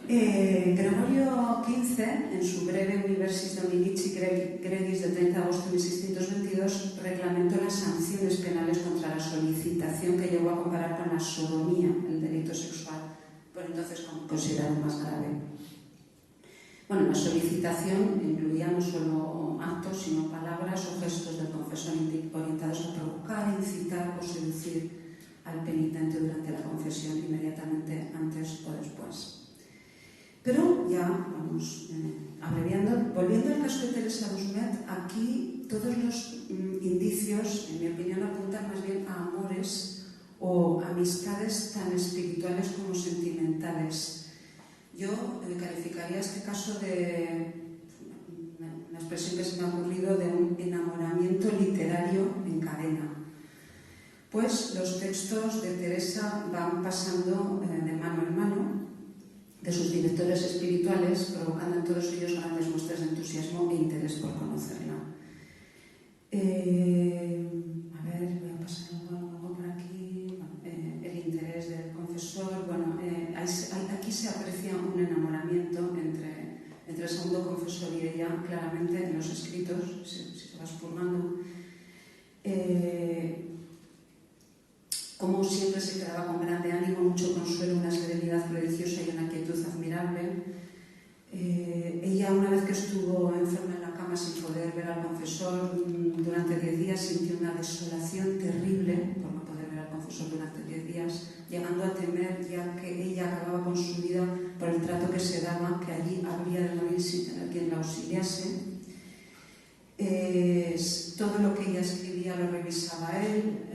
Gregorio XV, en su breve Universis Dominici Gregis de 30 de agosto de 1622, reglamentó las sanciones penales contra la solicitación, que llegó a comparar con la sodomía, el delito sexual, por entonces considerado más grave. Bueno, la solicitación incluía no solo actos, sino palabras o gestos del confesor orientados a provocar, incitar o seducir al penitente durante la confesión, inmediatamente antes o después. Pero ya vamos abreviando, volviendo al caso de Teresa Busmet, aquí todos los indicios, en mi opinión, apuntan más bien a amores o amistades tan espirituales como sentimentales. Yo calificaría este caso de una expresión que se me ha ocurrido de un enamoramiento literario en cadena. Pues los textos de Teresa van pasando de mano en mano de sus directores espirituales, provocando en todos ellos grandes muestras de entusiasmo e interés por conocerla. Voy a pasar algo por aquí. El interés del confesor. Bueno, aquí se aprecia un enamoramiento entre el segundo confesor y ella, claramente en los escritos, si se va expurgando. Como siempre se quedaba con grande ánimo, mucho consuelo, una serenidad prodigiosa y una quietud admirable. Ella, una vez que estuvo enferma en la cama sin poder ver al confesor durante 10 días, sintió una desolación terrible por no poder ver al confesor durante 10 días, llegando a temer ya que ella acababa con su vida por el trato que se daba, que allí habría de morir sin tener quien la auxiliase. Todo lo que ella escribía lo revisaba él.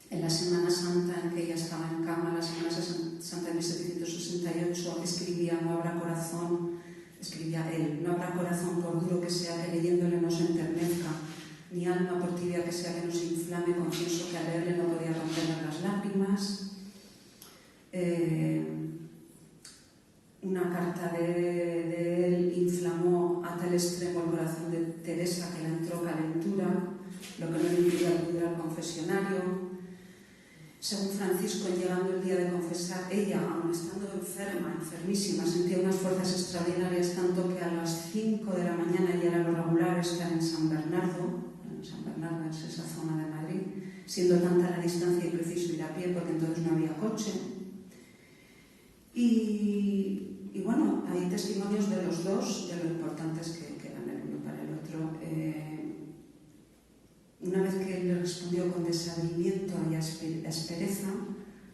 En la Semana Santa en que ella estaba en cama, la Semana Santa de 1768, escribía: no habrá corazón, escribía él, no habrá corazón por duro que sea que leyéndole no se enternezca, ni alma por tibia que sea que no se inflame, confieso que al leerle no podía romperme las lágrimas. Una carta de él inflamó a tal extremo el corazón de Teresa que le entró calentura, lo que no le impidió acudir al confesionario. Según Francisco, llegando el día de confesar, ella, aun estando enfermísima, sentía unas fuerzas extraordinarias, tanto que a las 5 de la mañana ya era lo regular estar en San Bernardo. San Bernardo es esa zona de Madrid, siendo tanta la distancia y preciso ir a pie, porque entonces no había coche. Y bueno, hay testimonios de los dos, de lo importantes que eran el uno para el otro. Una vez que él le respondió con desabrimiento y aspereza,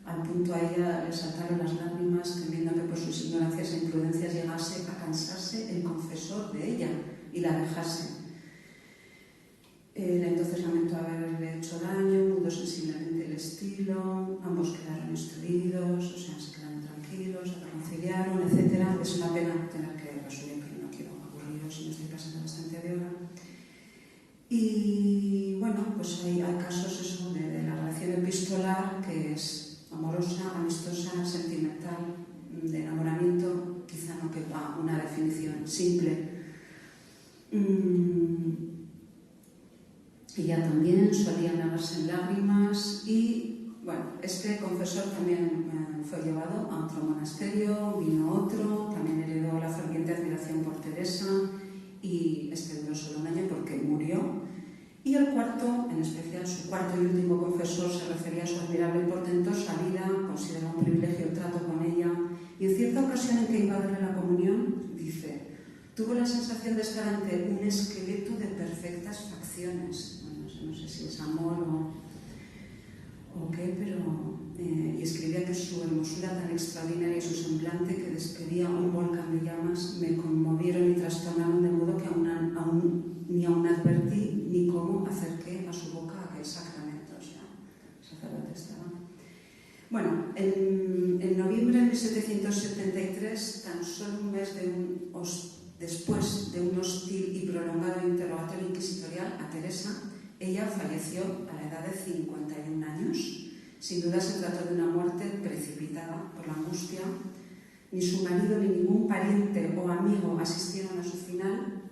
al punto a ella le saltaron las lágrimas, temiendo que por sus ignorancias e imprudencias llegase a cansarse el confesor de ella y la dejase. entonces lamentó haberle hecho daño, mudó sensiblemente el estilo, ambos quedaron instruidos, o sea, se quedaron tranquilos, se reconciliaron, etc. Es una pena tener que resumir, pero no quiero aburriros y me estoy pasando bastante de hora. Y bueno, pues hay casos eso, de la relación epistolar, que es amorosa, amistosa, sentimental, de enamoramiento, quizá no quepa una definición simple. Ella también solía negarse en lágrimas y, bueno, este confesor también fue llevado a otro monasterio, vino otro, también heredó la ferviente admiración por Teresa y este duró solo un año porque murió. Y el cuarto, en especial su cuarto y último confesor, se refería a su admirable y portentosa vida, consideró un privilegio el trato con ella y en cierta ocasión en que iba a darle la comunión, dice: tuvo la sensación de estar ante un esqueleto de perfectas facciones. Bueno, no sé si es amor o qué, pero... y escribía que su hermosura tan extraordinaria y su semblante, que despedía un volcán de llamas, me conmovieron y trastornaron de modo que ni aún advertí ni cómo acerqué a su boca aquel sacramento. O sea, el sacerdote estaba... Bueno, en noviembre de 1773, tan solo un mes después de un hostil y prolongado interrogatorio inquisitorial a Teresa, ella falleció a la edad de 51 años. Sin duda se trató de una muerte precipitada por la angustia. Ni su marido ni ningún pariente o amigo asistieron a su final.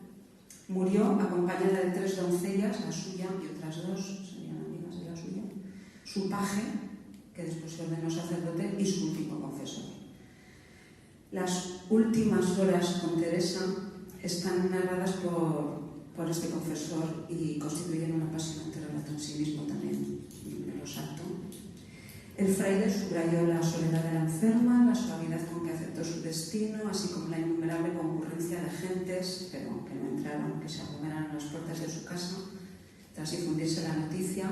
Murió acompañada de 3 doncellas, la suya y otras 2, serían amigas de la suya, su paje, que después se ordenó sacerdote, y su último confesor. Las últimas horas con Teresa están narradas por este confesor y constituyen un apasionante relato en sí mismo también, me lo salto. El fraile subrayó la soledad de la enferma, la suavidad con que aceptó su destino, así como la innumerable concurrencia de gentes, pero que no entraron, que se aglomeraron a las puertas de su casa tras difundirse la noticia.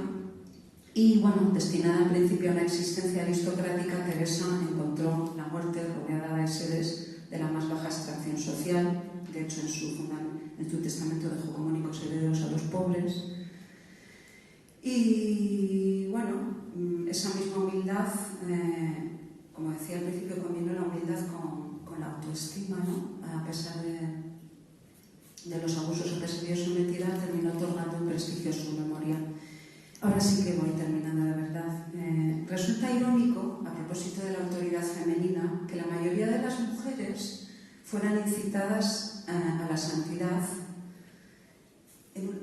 Y bueno, destinada al principio a una existencia aristocrática, Teresa encontró la muerte rodeada de seres de la más baja extracción social. De hecho, en su testamento dejó como únicos herederos a los pobres. Y bueno, esa misma humildad, como decía al principio, combinó la humildad con la autoestima, ¿no? A pesar de los abusos a que se vio sometida, terminó otorgando un prestigio a su memoria. Ahora sí que voy terminando de verdad. Resulta irónico, a propósito de la autoridad femenina, que la mayoría de las mujeres fueran incitadas a la santidad,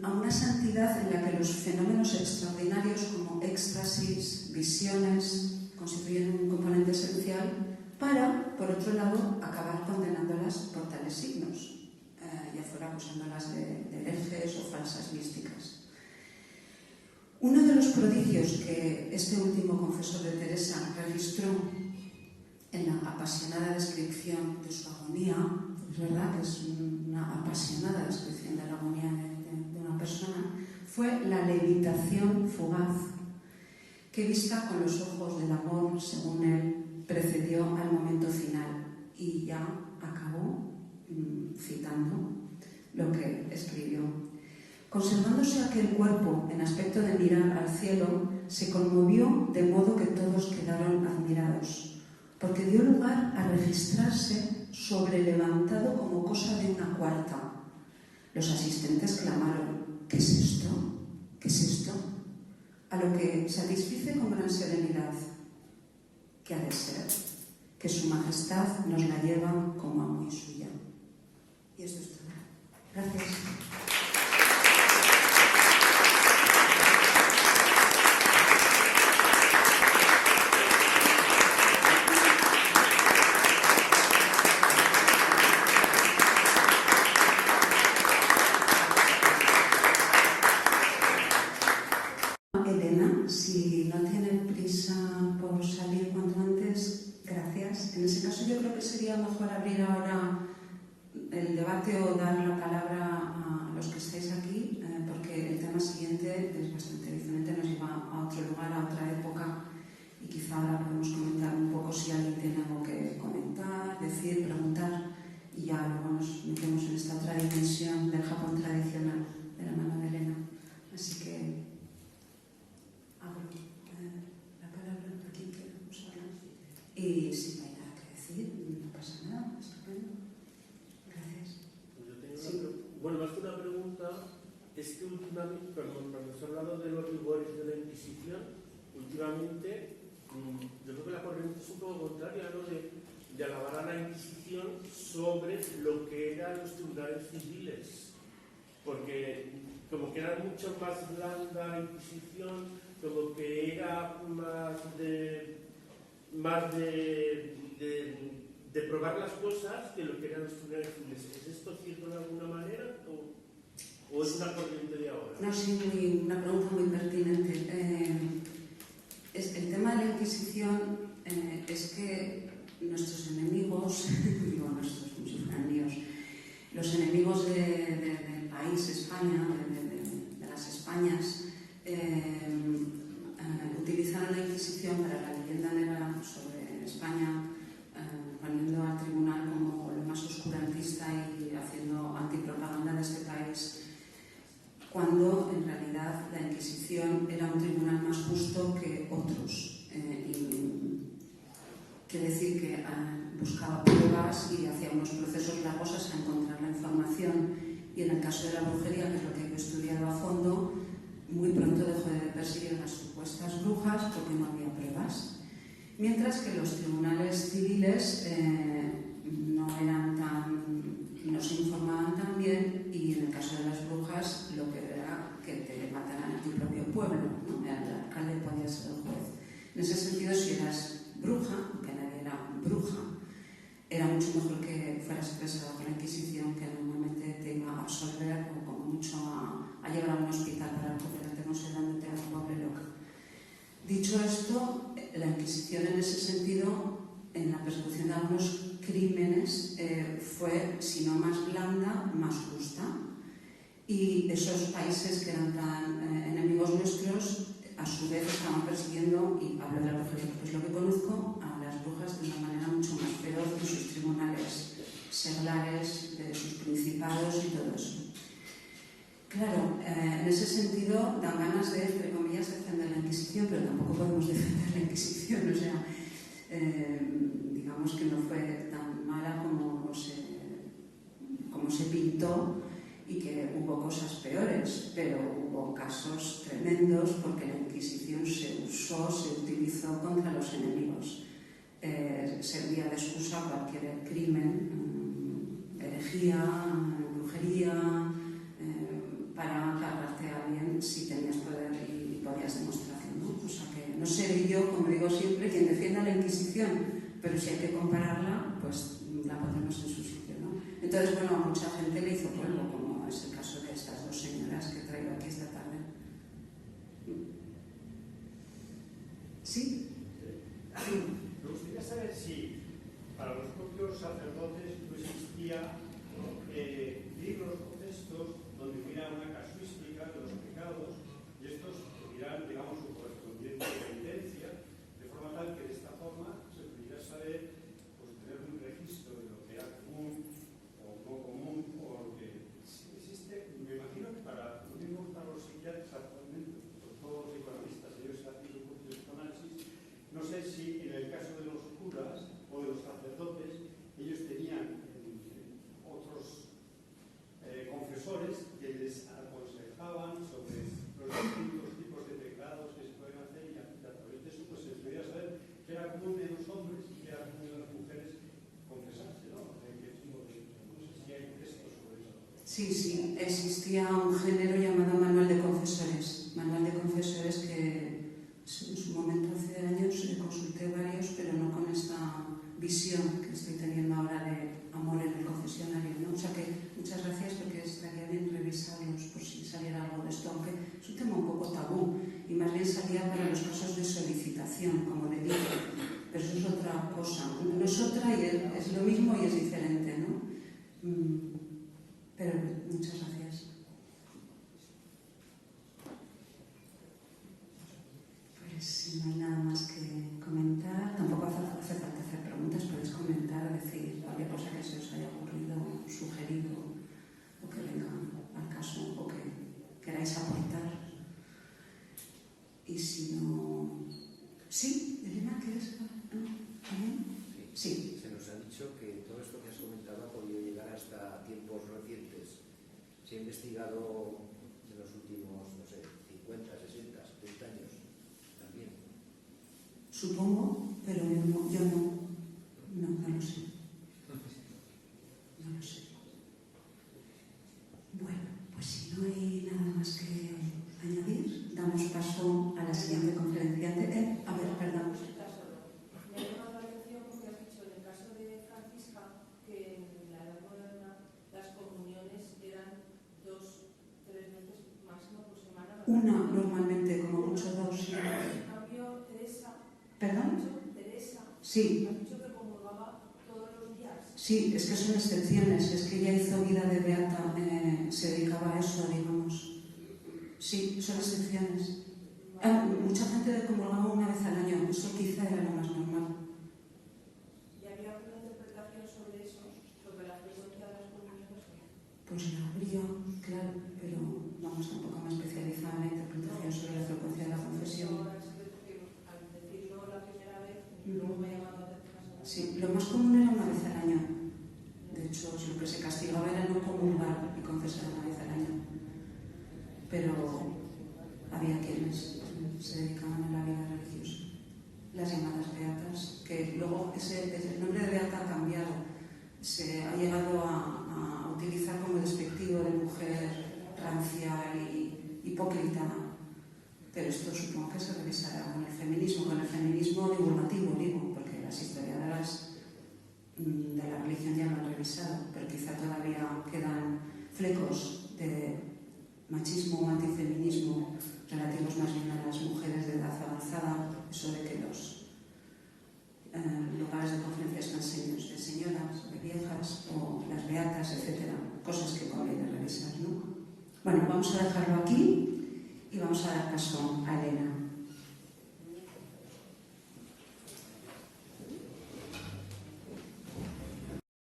a una santidad en la que los fenómenos extraordinarios como éxtasis, visiones, constituyen un componente esencial para, por otro lado, acabar condenándolas por tales signos, ya fuera acusándolas de herejes o falsas místicas. Uno de los prodigios que este último confesor de Teresa registró en la apasionada descripción de su agonía, es verdad que es una apasionada descripción de la agonía de una persona, fue la levitación fugaz, que vista con los ojos del amor, según él, precedió al momento final y ya acabó citando lo que escribió. Conservándose aquel cuerpo en aspecto de mirar al cielo, se conmovió de modo que todos quedaron admirados, porque dio lugar a registrarse sobrelevantado como cosa de una cuarta. Los asistentes clamaron: ¿qué es esto? ¿Qué es esto? A lo que satisfice con gran serenidad: ¿qué ha de ser? Que su majestad nos la lleva como a muy suya. Y esto es todo. Gracias. Elena, si no tiene prisa por salir cuanto antes, gracias. En ese caso yo creo que sería mejor abrir ahora el debate o dar la palabra a los que estáis aquí, porque el tema siguiente es bastante diferente, nos lleva a otro lugar, a otra época, y quizá ahora podemos comentar un poco si alguien tiene algo que comentar, decir, preguntar, y ya luego nos metemos en esta otra dimensión del Japón tradicional de la mano de Elena. Así
segunda pregunta es que últimamente, cuando se ha hablado de los rigores de la Inquisición, últimamente yo creo que la corriente es un poco contraria, ¿no? de alabar a la Inquisición sobre lo que eran los tribunales civiles, porque como que era mucho más blanda la Inquisición, como que era más de probar las cosas que lo que eran los tribunales civiles. ¿Es esto cierto de alguna manera o es una corriente de ahora?
No, sí, una pregunta muy pertinente. El tema de la Inquisición es que nuestros enemigos, digo nuestros, como si fueran míos, los enemigos del país, España, de las Españas, utilizaron la Inquisición para la leyenda negra sobre España, poniendo al tribunal como lo más oscurantista y haciendo antipropaganda de este país, cuando en realidad la Inquisición era un tribunal más justo que otros. Quiere decir que buscaba pruebas y hacía unos procesos largos hasta encontrar la información. Y en el caso de la brujería, que es lo que he estudiado a fondo, muy pronto dejó de perseguir las supuestas brujas porque no había pruebas. Mientras que los tribunales civiles no se informaban tan bien, y en el caso de las brujas lo que era que te mataran a tu propio pueblo, ¿no? El alcalde podía ser el juez. En ese sentido, si eras bruja, aunque nadie era bruja, era mucho mejor que fueras expresada por la Inquisición, que normalmente te iba a absolver o como mucho a llevar a un hospital para recuperarte, no sé dónde te vas, pobre loca. Dicho esto, la Inquisición en ese sentido, en la persecución de algunos crímenes, fue, si no más blanda, más justa. Y esos países que eran tan enemigos nuestros, a su vez estaban persiguiendo, y hablo de la brujería porque es lo que conozco, a las brujas de una manera mucho más feroz en sus tribunales seglares, de sus principados y todo eso. Claro, en ese sentido dan ganas de, entre comillas, defender la Inquisición, pero tampoco podemos defender la Inquisición, o sea, digamos que no fue tan mala como se pintó, y que hubo cosas peores, pero hubo casos tremendos porque la Inquisición se utilizó contra los enemigos. Servía de excusa cualquier crimen, herejía, brujería, para cargarte a alguien si tenías poder y podías demostrarlo, ¿no? O sea que no seré yo, como digo siempre, quien defienda la Inquisición, pero si hay que compararla, pues la ponemos en su sitio, ¿no? Entonces, bueno, a mucha gente le hizo polvo, como es el caso de estas dos señoras que traigo aquí esta tarde. ¿Sí?
Me gustaría saber si para los propios sacerdotes no existía libros o textos donde hubiera una casuística de los pecados y estos tuvieran, digamos, su correspondiente penitencia, de forma tal que de esta forma se pudiera saber, pues tener un registro de lo que era común o no común, o lo que existe. Me imagino que para lo mismo para los psiquiatras actualmente, por todos los economistas, ellos hacen su propio análisis. No sé si en el caso de los curas o de los sacerdotes, ellos tenían otros confesores que les aconsejaban sobre los distintos tipos de pecados que se pueden hacer, y a través de eso pues se podía saber que era común de los hombres y que era común de las mujeres confesarse, ¿no? No sé si hay textos sobre eso.
Sí, existía un género llamado manual de confesores. Manual de confesores que en su momento, hace años, consulté varios, pero no con esta visión que estoy teniendo ahora de amor en el confesionario, ¿no? O sea que muchas gracias, porque estaría bien revisarlos por si saliera algo de esto, aunque es un tema un poco tabú y más bien salía para los casos de solicitación, como delito, pero eso es otra cosa, no es otra y es lo mismo y es diferente, ¿no? Pero muchas gracias. Pues si no hay nada más que comentar, tampoco hace falta hacer preguntas, podéis comentar, decir cualquier cosa que se os haya ocurrido, sugerido, o que venga al caso, o que queráis aportar. Y si no... ¿Sí? Elena, ¿quieres? ¿También? Sí.
Se nos ha dicho que todo esto que has comentado ha podido llegar hasta tiempos recientes. Si se ha investigado en los últimos, no sé, 50, 60, 70 años también.
Supongo, pero yo no lo sé. No lo sé. Bueno, pues si no hay nada más que añadir, damos paso a la siguiente conferenciante. A ver, perdón.
Me ha llamado la atención porque has dicho en el caso de Francisca que en la edad moderna las comuniones eran 2-3 veces máximo por semana.
Una normalmente, como mucho dos.
En cambio, Teresa.
¿Perdón?
Teresa.
Sí.
Ha dicho que comulgaba todos los días.
Sí, es que son excepciones. Es que ella hizo vida de beata, se dedicaba a eso, digamos. Sí, son excepciones. Mucha gente comulgaba una vez al año. Eso quizá era lo más normal.
¿Y había alguna interpretación sobre eso? ¿Sobre la frecuencia de las comuniones?
Pues la habría, claro, pero vamos, tampoco me especializaba en la interpretación sobre la frecuencia de la confesión.
Al decirlo la primera vez, luego me ha llamado la atención.
Sí, lo más común era una vez al año. De hecho, lo que se castigaba era no comulgar y confesar una vez al año. Pero había quienes se dedicaban a la vida religiosa. Las llamadas beatas, que luego el nombre de beata ha cambiado. Se ha llegado a utilizar como despectivo de mujer rancia y hipócrita. Pero esto supongo que se revisará con el feminismo divulgativo, digo, porque las historiadoras de la religión ya lo han revisado, pero quizá todavía quedan flecos de machismo o antifeminismo relativos más bien a las mujeres de edad avanzada, eso de que los lugares de conferencia están llenos de señoras, de viejas, o las beatas, etcétera, cosas que conviene revisar, ¿no? Bueno, vamos a dejarlo aquí.